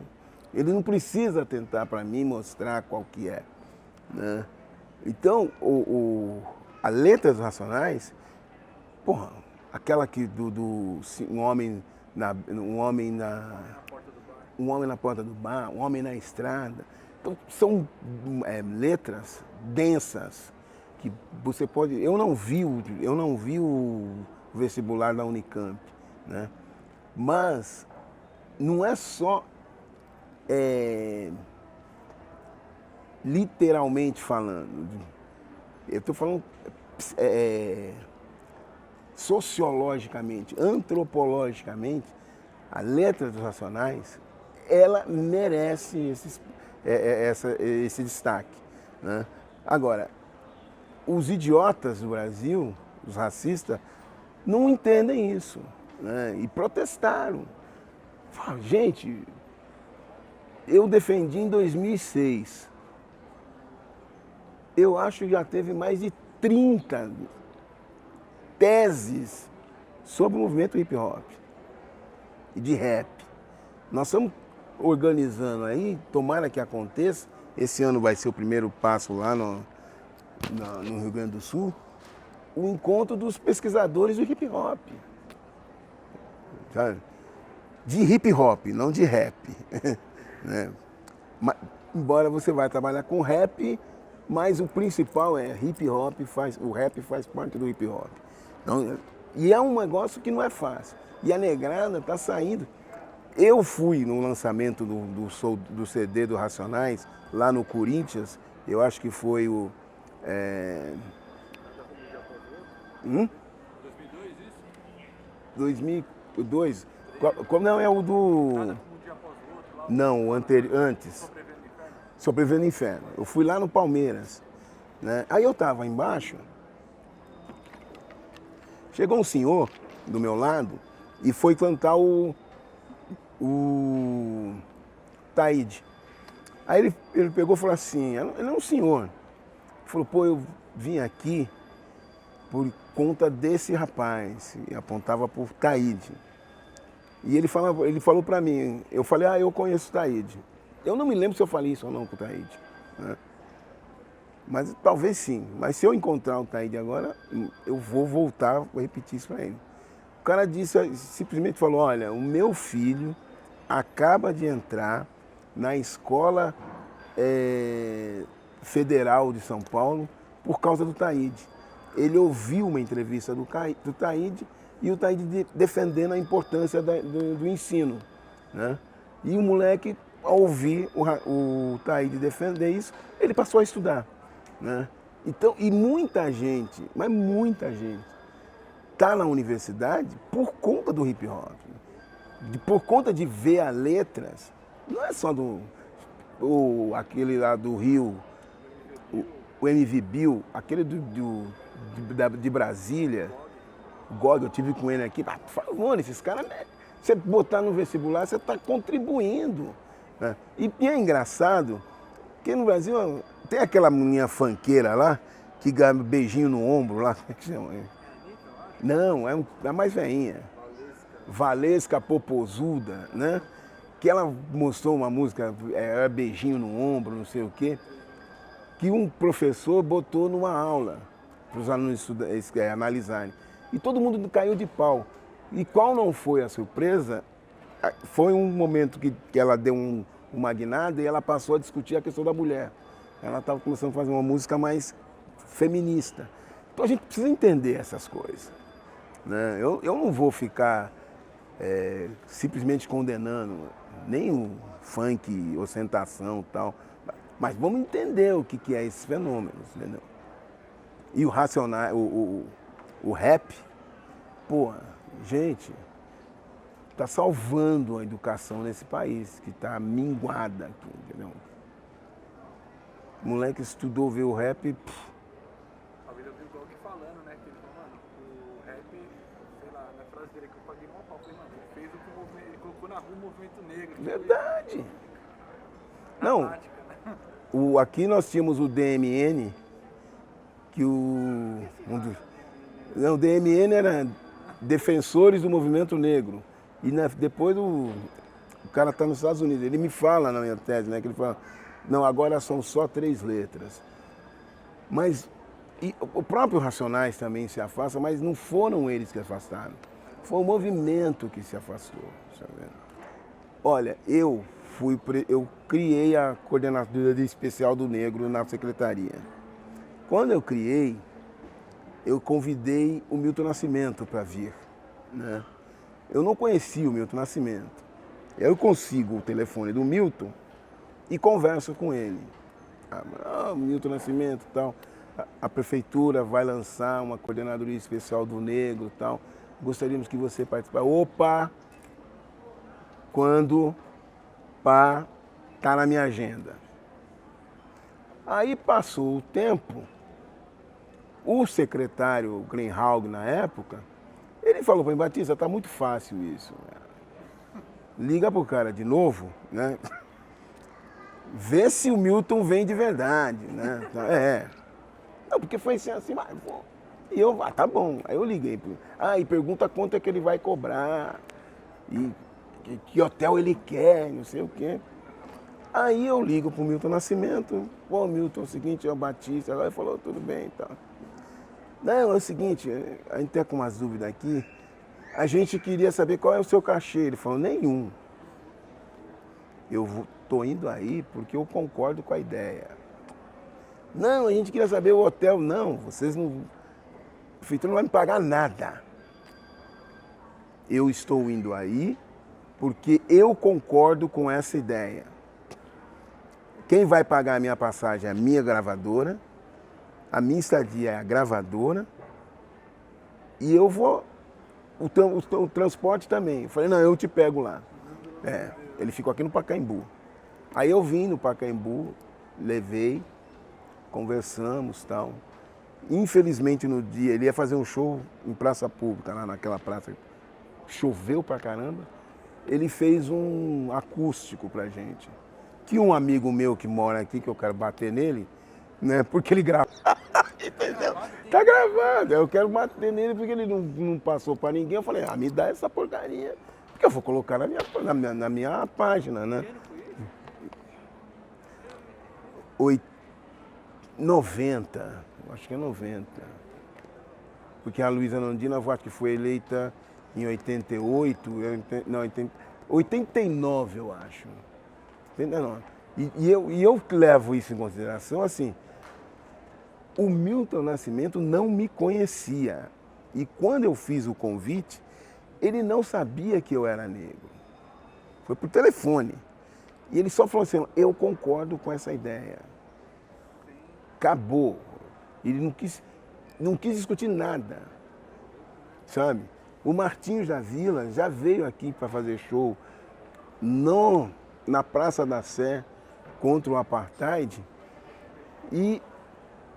Ele não precisa tentar para mim mostrar qual que é, né? Então, a letra dos Racionais, aquela que um homem na porta do bar, um homem na estrada. Então, são letras densas que você pode. Eu não vi o vestibular da Unicamp, né? Mas não é só literalmente falando. Eu estou falando sociologicamente, antropologicamente, a letra dos Racionais, ela merece esse destaque, né? Agora, os idiotas do Brasil, os racistas, não entendem isso. né? E protestaram. Gente, eu defendi em 2006. Eu acho que já teve mais de 30 teses sobre o movimento hip hop e de rap. Nós estamos organizando aí, tomara que aconteça. Esse ano vai ser o primeiro passo lá no Rio Grande do Sul, o encontro dos pesquisadores do hip hop. Sabe? De hip hop, não de rap. Né? Mas, embora você vai trabalhar com rap, mas o principal é hip hop, o rap faz parte do hip hop. Então, e é um negócio que não é fácil. E a negrada está saindo. Eu fui no lançamento do CD do Racionais, lá no Corinthians, eu acho que foi o... 2002, isso? 2002? Não, é o do... Um dia após o outro, lá. Não, o anterior, antes. Sobrevivendo no Inferno. Sobrevivendo no Inferno. Eu fui lá no Palmeiras, né? Aí eu estava embaixo, chegou um senhor do meu lado e foi cantar o Taíde. Aí ele pegou e falou assim, ele é um senhor. Ele falou, pô, eu vim aqui por conta desse rapaz, e apontava por Taíde. E ele falou pra mim, eu falei, eu conheço o Taíde. Eu não me lembro se eu falei isso ou não com o Taíde, né? Mas talvez sim. Mas se eu encontrar o Taíde agora, eu vou voltar, vou repetir isso para ele. O cara simplesmente falou, olha, o meu filho acaba de entrar na escola federal de São Paulo por causa do Taíde. Ele ouviu uma entrevista do Taíde e o Taíde defendendo a importância do ensino, né? E o moleque, ao ouvir o Taíde defender isso, ele passou a estudar, né? Então, e muita gente, mas muita gente, está na universidade por conta do hip hop, por conta de ver as letras. Não é só aquele lá do Rio, o MV Bill, aquele de Brasília, o GOG, eu tive com ele aqui. Por favor, esses caras, você botar no vestibular, você está contribuindo, né? E é engraçado que no Brasil tem aquela menina funkeira lá, que ganha beijinho no ombro lá. Como é que chama? Não, é a mais velhinha. Valesca Popozuda, né? Que ela mostrou uma música, beijinho no ombro, não sei o quê, que um professor botou numa aula para os alunos analisarem. E todo mundo caiu de pau. E qual não foi a surpresa? Foi um momento que ela deu uma guinada e ela passou a discutir a questão da mulher. Ela estava começando a fazer uma música mais feminista. Então a gente precisa entender essas coisas, né? Eu não vou ficar simplesmente condenando nem o funk, ostentação e tal, mas vamos entender o que é esses fenômenos, entendeu? E o racional, o rap, pô, gente, está salvando a educação nesse país, que está minguada aqui, entendeu? O moleque estudou, viu o rap. Talvez eu vi o Gog falando, né? Que ele falou, mano, o rap, sei lá, na frase dele que eu paguei mal pau, falei, mano, ele fez o que o movimento, ele colocou na rua o movimento negro. Verdade. Não, Prática, né? aqui nós tínhamos o DMN, que o DMN era Defensores do Movimento Negro. E depois o cara está nos Estados Unidos, ele me fala na minha tese, né? Que ele fala, não, agora são só 3 letras. Mas o próprio Racionais também se afasta, mas não foram eles que afastaram. Foi o movimento que se afastou. Tá vendo? Olha, eu criei a Coordenadoria Especial do Negro na Secretaria. Quando eu criei, eu convidei o Milton Nascimento para vir, né? Eu não conhecia o Milton Nascimento. Eu consigo o telefone do Milton e converso com ele. Milton Nascimento e tal, a prefeitura vai lançar uma Coordenadoria Especial do Negro e tal. Gostaríamos que você participasse. Opa! Quando tá na minha agenda. Aí passou o tempo, o secretário Greenhalgh, na época, Ele falou para mim, Batista, tá muito fácil isso. Liga pro cara de novo, né? Vê se o Milton vem de verdade, né? Não, porque foi assim, mas, pô. E eu, tá bom. Aí eu liguei. E pergunta quanto é que ele vai cobrar. E que hotel ele quer, não sei o quê. Aí eu ligo pro Milton Nascimento. Pô, Milton, é o seguinte, é o Batista. Agora ele falou, tudo bem, tá. Não, é o seguinte, a gente tem com umas dúvidas aqui. A gente queria saber qual é o seu cachê. Ele falou, nenhum. Tô indo aí porque eu concordo com a ideia. Não, a gente queria saber o hotel. Não, vocês não... O prefeitura não vai me pagar nada. Eu estou indo aí porque eu concordo com essa ideia. Quem vai pagar a minha passagem é a minha gravadora, a minha estadia é a gravadora e eu vou... O transporte também. Eu falei, não, eu te pego lá. Ele ficou aqui no Pacaembu. Aí eu vim no Pacaembu, levei, conversamos e tal. Infelizmente no dia, ele ia fazer um show em praça pública, lá naquela praça. Choveu pra caramba. Ele fez um acústico pra gente. Que um amigo meu que mora aqui, que eu quero bater nele, né? Porque ele grava. Entendeu? Tá gravado. Eu quero bater nele porque ele não passou pra ninguém. Eu falei, me dá essa porcaria. Porque eu vou colocar na minha página, né? 90, acho que é 90. Porque a Luísa Nandina, eu acho que foi eleita em 88, 89, eu acho. 89. E eu levo isso em consideração, assim, o Milton Nascimento não me conhecia. E quando eu fiz o convite, ele não sabia que eu era negro. Foi por telefone. E ele só falou assim, eu concordo com essa ideia. Acabou. Ele não quis discutir nada. Sabe? O Martinhos da Vila já veio aqui para fazer show na Praça da Sé contra o Apartheid e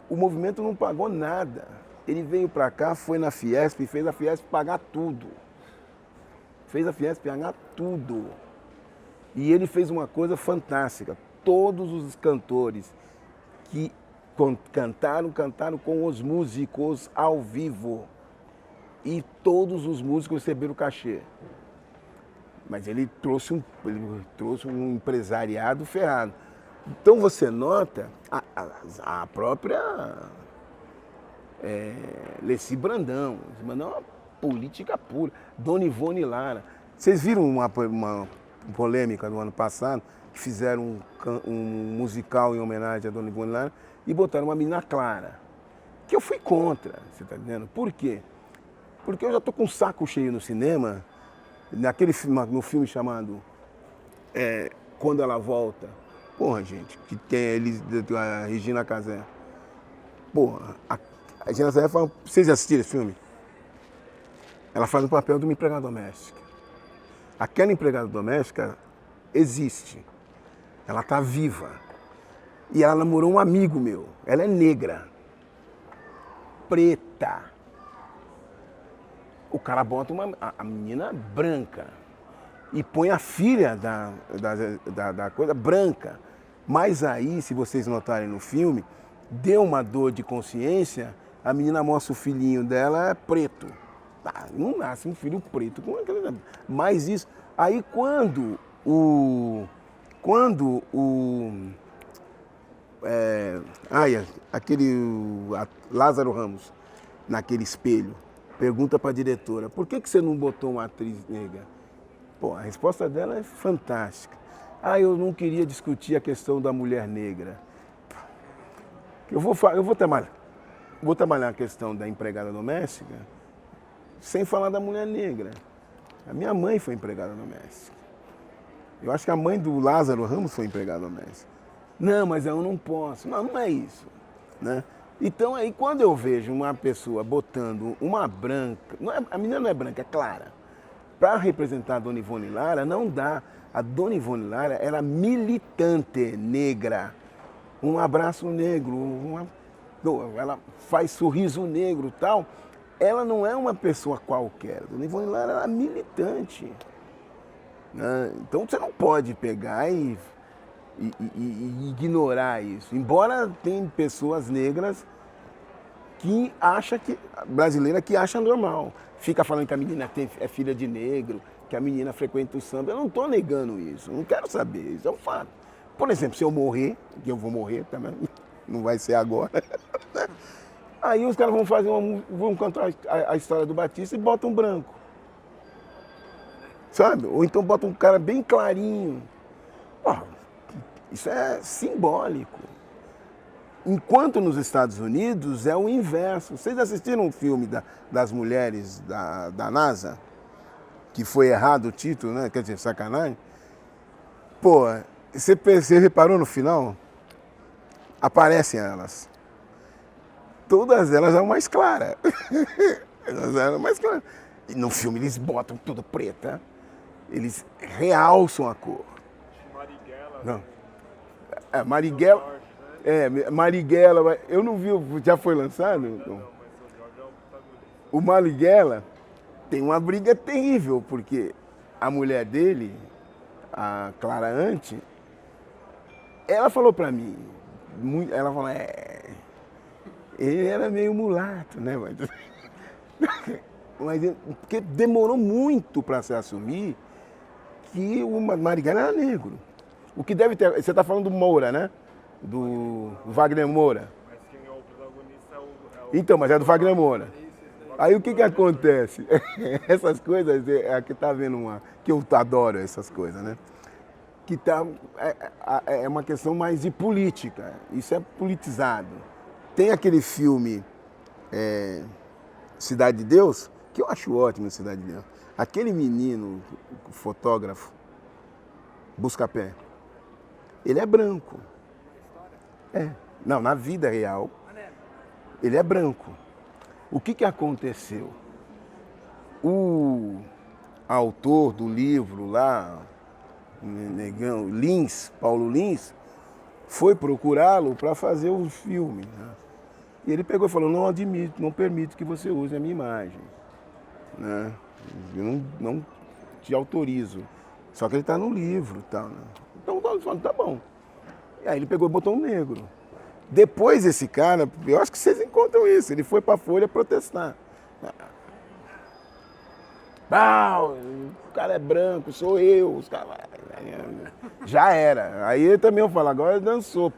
o movimento não pagou nada. Ele veio para cá, foi na Fiesp e fez a Fiesp pagar tudo. Fez a Fiesp pagar tudo. E ele fez uma coisa fantástica. Todos os cantores que cantaram com os músicos ao vivo. E todos os músicos receberam cachê. Mas ele trouxe um empresariado ferrado. Então você nota a própria Leci Brandão. Mas não é uma política pura. Dona Ivone Lara. Vocês viram uma polêmica do ano passado, que fizeram um musical em homenagem a Dona Ivone Lara e botaram uma menina clara. Que eu fui contra, você está entendendo? Por quê? Porque eu já estou com um saco cheio no cinema, no filme chamado Quando Ela Volta. Porra, gente, que tem a Regina Casé. Porra, a Regina Casé fala... Vocês assistiram esse filme? Ela faz o papel de uma empregada doméstica. Aquela empregada doméstica existe. Ela está viva. E ela namorou um amigo meu. Ela é negra. Preta. O cara bota a menina branca. E põe a filha da coisa branca. Mas aí, se vocês notarem no filme, deu uma dor de consciência, a menina mostra o filhinho dela preto. Não nasce um filho preto com aquele... Mas isso... Aí quando Lázaro Ramos, naquele espelho, pergunta para a diretora, por que você não botou uma atriz negra? Pô, a resposta dela é fantástica. Eu não queria discutir a questão da mulher negra. Eu vou trabalhar a questão da empregada doméstica sem falar da mulher negra. A minha mãe foi empregada doméstica. Eu acho que a mãe do Lázaro Ramos foi empregada doméstica. Não, mas eu não posso. Não é isso, né? Então aí quando eu vejo uma pessoa botando uma branca, a menina não é branca, é clara, para representar a Dona Ivone Lara, não dá. A Dona Ivone Lara era militante negra. Um abraço negro, ela faz sorriso negro e tal. ela não é uma pessoa qualquer. Dona Ivone Lara era militante. Né? Então você não pode pegar e ignorar isso. Embora tem pessoas negras que acham que, brasileira que acha normal. Fica falando que a menina é filha de negro, que a menina frequenta o samba. Eu não estou negando isso, não quero saber, isso é um fato. Por exemplo, se eu morrer, que eu vou morrer também, não vai ser agora, aí os caras vão cantar a história do Batista e botam um branco. Sabe? Ou então botam um cara bem clarinho. Pô, isso é simbólico. Enquanto nos Estados Unidos é o inverso. Vocês assistiram um filme das mulheres da NASA? Que foi errado o título, né? Quer dizer, sacanagem. Pô, você reparou no final? Aparecem elas. Todas elas eram mais claras. Elas eram mais claras. E no filme eles botam tudo preta. Eles realçam a cor. Marighella. Não. Marighella. Marighella, eu não vi, já foi lançado? Não, mas o Jorge é o protagonista. O Marighella tem uma briga terrível, porque a mulher dele, a Clara Ante, ela falou pra mim, ela falou, ele era meio mulato, né? Mas porque demorou muito pra se assumir que o Marighella era negro. O que deve ter, você tá falando do Moura, né? Do Wagner Moura. Mas quem é o protagonista é o Então, mas é do Wagner Moura. Aí o que acontece? Essas coisas, aqui tá vendo que eu adoro essas coisas, né? Que é uma questão mais de política. Isso é politizado. Tem aquele filme Cidade de Deus, que eu acho ótimo, Cidade de Deus. Aquele menino, fotógrafo, Buscapé, ele é branco. Não, na vida real, ele é branco. O que aconteceu? O autor do livro lá, negão, Paulo Lins, foi procurá-lo para fazer o filme. Né? E ele pegou e falou, não admito, não permito que você use a minha imagem. Né? Eu não te autorizo. Só que ele está no livro. Tá, né? Então eu falando, tá bom. E aí ele pegou e botou um negro. Depois esse cara, eu acho que vocês encontram isso, ele foi para a Folha protestar. O cara é branco, sou eu. Os caras... Já era. Aí ele também eu falo, agora dançou.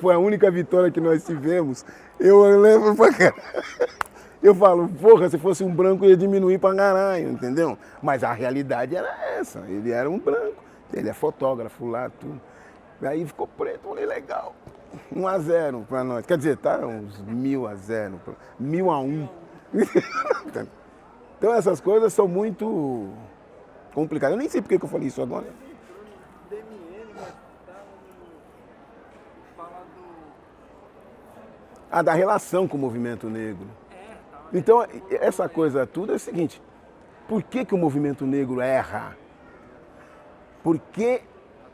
Foi a única vitória que nós tivemos. Eu lembro pra cá. Eu falo, porra, se fosse um branco ia diminuir pra caralho, entendeu? Mas a realidade era essa, ele era um branco. Ele é fotógrafo lá, tudo. Aí ficou preto, falei, legal. 1-0 para nós. Quer dizer, tá uns 1000-0, 1000-1. Então essas coisas são muito complicadas. Eu nem sei por que eu falei isso agora. DMN, mas fala do... Da relação com o movimento negro. Então, essa coisa tudo é o seguinte, por que o movimento negro erra? Porque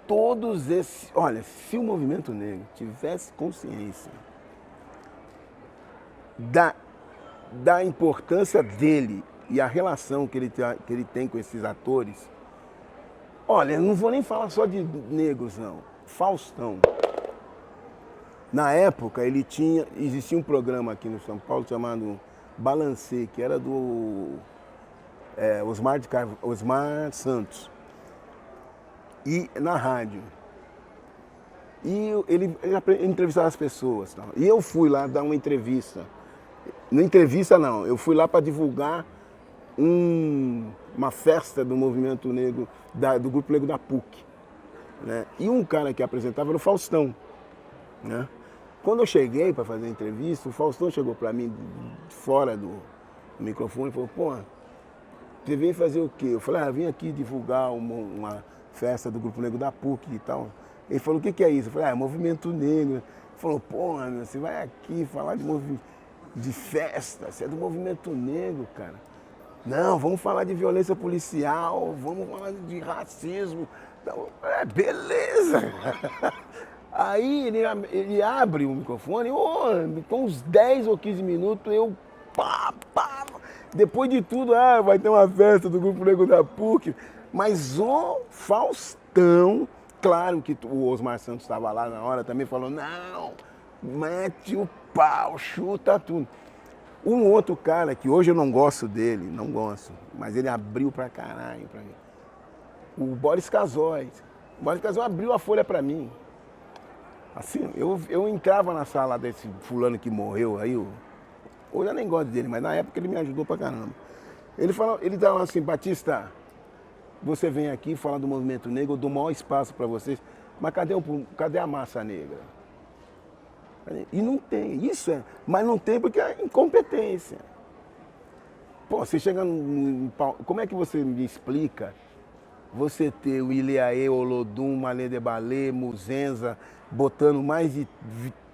todos esses... Olha, se o movimento negro tivesse consciência da importância dele e a relação que ele tem com esses atores... Olha, eu não vou nem falar só de negros, não. Faustão. Na época, existia um programa aqui no São Paulo chamado Balancê, que era do Osmar Santos. E na rádio. E ele entrevistava as pessoas. Tal. E eu fui lá dar uma entrevista. Não entrevista não, eu fui lá para divulgar uma festa do movimento negro, do Grupo Negro da PUC. Né? E um cara que apresentava era o Faustão. Né? Quando eu cheguei para fazer a entrevista, o Faustão chegou para mim fora do microfone e falou, pô, você veio fazer o quê? Eu falei, vim aqui divulgar uma festa do Grupo Negro da PUC e tal. Ele falou, o que é isso? Eu falei, é movimento negro. Ele falou, porra, meu, você vai aqui falar de festa, você é do movimento negro, cara. Não, vamos falar de violência policial, vamos falar de racismo. Então, beleza. Aí ele abre o microfone, com uns 10 ou 15 minutos eu pá, pá. Depois de tudo, vai ter uma festa do Grupo Negro da PUC. Mas o Faustão, claro que o Osmar Santos estava lá na hora também, falou, não, mete o pau, chuta tudo. Um outro cara que hoje eu não gosto dele, não gosto, mas ele abriu pra caralho pra mim. O Boris Casoy. O Boris Casoy abriu a folha pra mim. Assim, eu entrava na sala desse fulano que morreu aí, hoje eu nem gosto dele, mas na época ele me ajudou pra caramba. Ele falava assim, Batista, você vem aqui falar do movimento negro, eu dou o maior espaço pra vocês, mas cadê a massa negra? E não tem, mas não tem porque é incompetência. Pô, você chega como é que você me explica você ter o Ilhaê, Olodum, Malê de Balê, Muzenza, botando mais de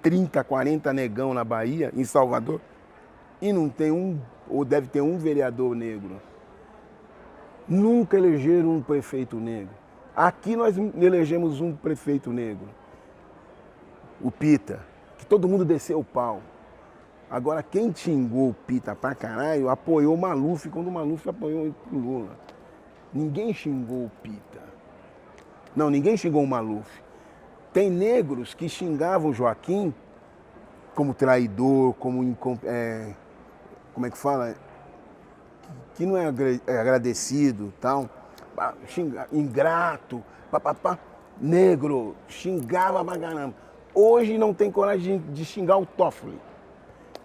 30, 40 negão na Bahia, em Salvador, e não tem ou deve ter um vereador negro. Nunca elegeram um prefeito negro. Aqui nós elegemos um prefeito negro, o Pita, que todo mundo desceu o pau. Agora, quem xingou o Pita pra caralho, apoiou o Maluf, quando o Maluf apoiou o Lula. Ninguém xingou o Pita. Não, ninguém xingou o Maluf. Tem negros que xingavam o Joaquim como traidor, como como é que fala? Que não é agradecido, tal. Ingrato, papapá. Negro, xingava pra caramba. Hoje não tem coragem de xingar o Toffoli,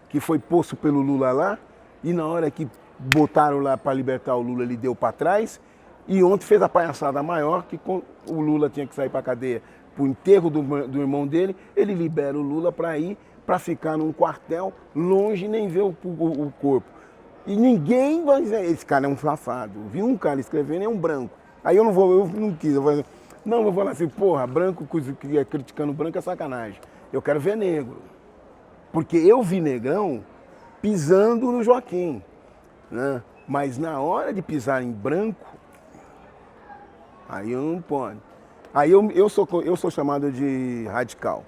que foi posto pelo Lula lá, e na hora que botaram lá para libertar o Lula, ele deu para trás, e ontem fez a palhaçada maior, que o Lula tinha que sair para a cadeia pro enterro do irmão dele, ele libera o Lula para ir, para ficar num quartel, longe, nem ver o corpo. E ninguém vai dizer, esse cara é um safado. Vi um cara escrevendo, é um branco. Aí eu não quis, eu vou falar assim, porra, branco criticando branco é sacanagem. Eu quero ver negro. Porque eu vi negrão pisando no Joaquim, né? Mas na hora de pisar em branco, aí eu não pode. Aí eu sou chamado de radical.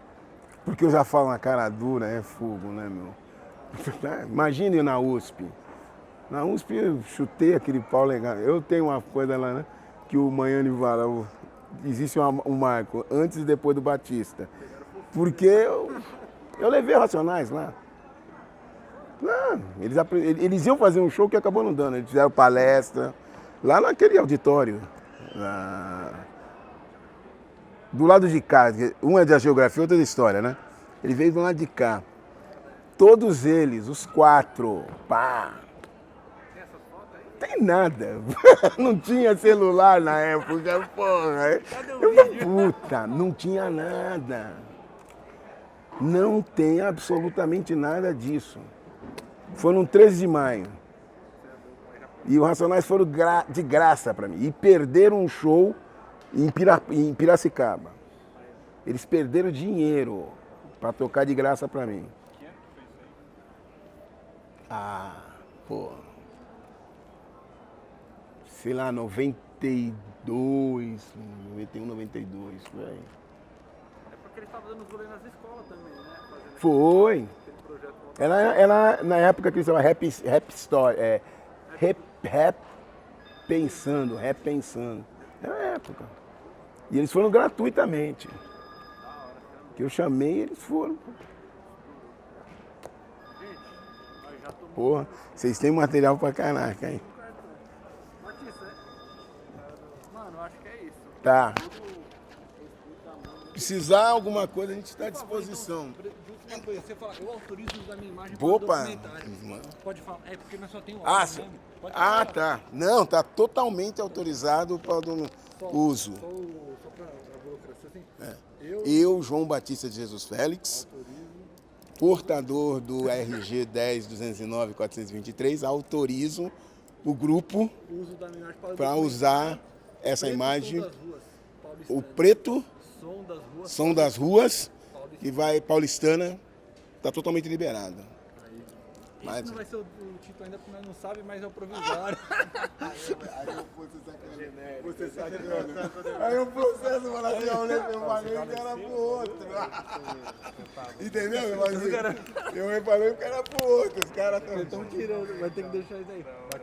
Porque eu já falo na cara dura, é fogo, né, meu? Imagine eu na USP. Na USP eu chutei aquele pau legal. Eu tenho uma coisa lá, né? Que o Manhani fala, existe um marco antes e depois do Batista. Porque eu levei Racionais lá. Não, eles iam fazer um show que acabou não dando. Eles fizeram palestra lá naquele auditório. Do lado de cá, um é da geografia, outro é da história, né? Ele veio do lado de cá. Todos eles, os 4, pá. Tem nada. Não tinha celular na época, porra. Puta, não tinha nada. Não tem absolutamente nada disso. Foram 13 de maio. E os Racionais foram de graça para mim. E perderam um show em Piracicaba. Eles perderam dinheiro para tocar de graça para mim. Que ano que foi isso aí? Pô. Sei lá, 92, 91, 92, por aí. É porque ele estava dando os rolês nas escolas também, né? Foi. Aquele projeto. Ela, na época que eles chamavam Rap Story, repensando. Era a época. E eles foram gratuitamente. Que eu chamei, eles foram. Gente, nós já tomamos. Porra, vocês têm material pra caraca, hein? Batista, mano, eu acho que é isso. Tá. Precisar alguma coisa, a gente está à disposição. Você fala, eu autorizo usar minha imagem para Opa! documentário. Pode falar, é porque nós só tem o áudio, né? Pode falar. Tá. Não, tá totalmente autorizado para o uso. Só para a burocracia, assim. Eu, João Batista de Jesus Félix, portador do RG 10.209.423, autorizo o grupo Uso da minha imagem para usar essa imagem, Som das ruas, o preto, som das ruas, que vai paulistana, está totalmente liberado. Esse não vai ser o título ainda porque nós não sabemos, mas é o provisório. Aí eu você sacaneando. Aí o processo fala assim, eu falei que era pro outro. Entendeu? Eu falei que era pro outro. Os caras Estão tirando, vai ter que deixar isso aí.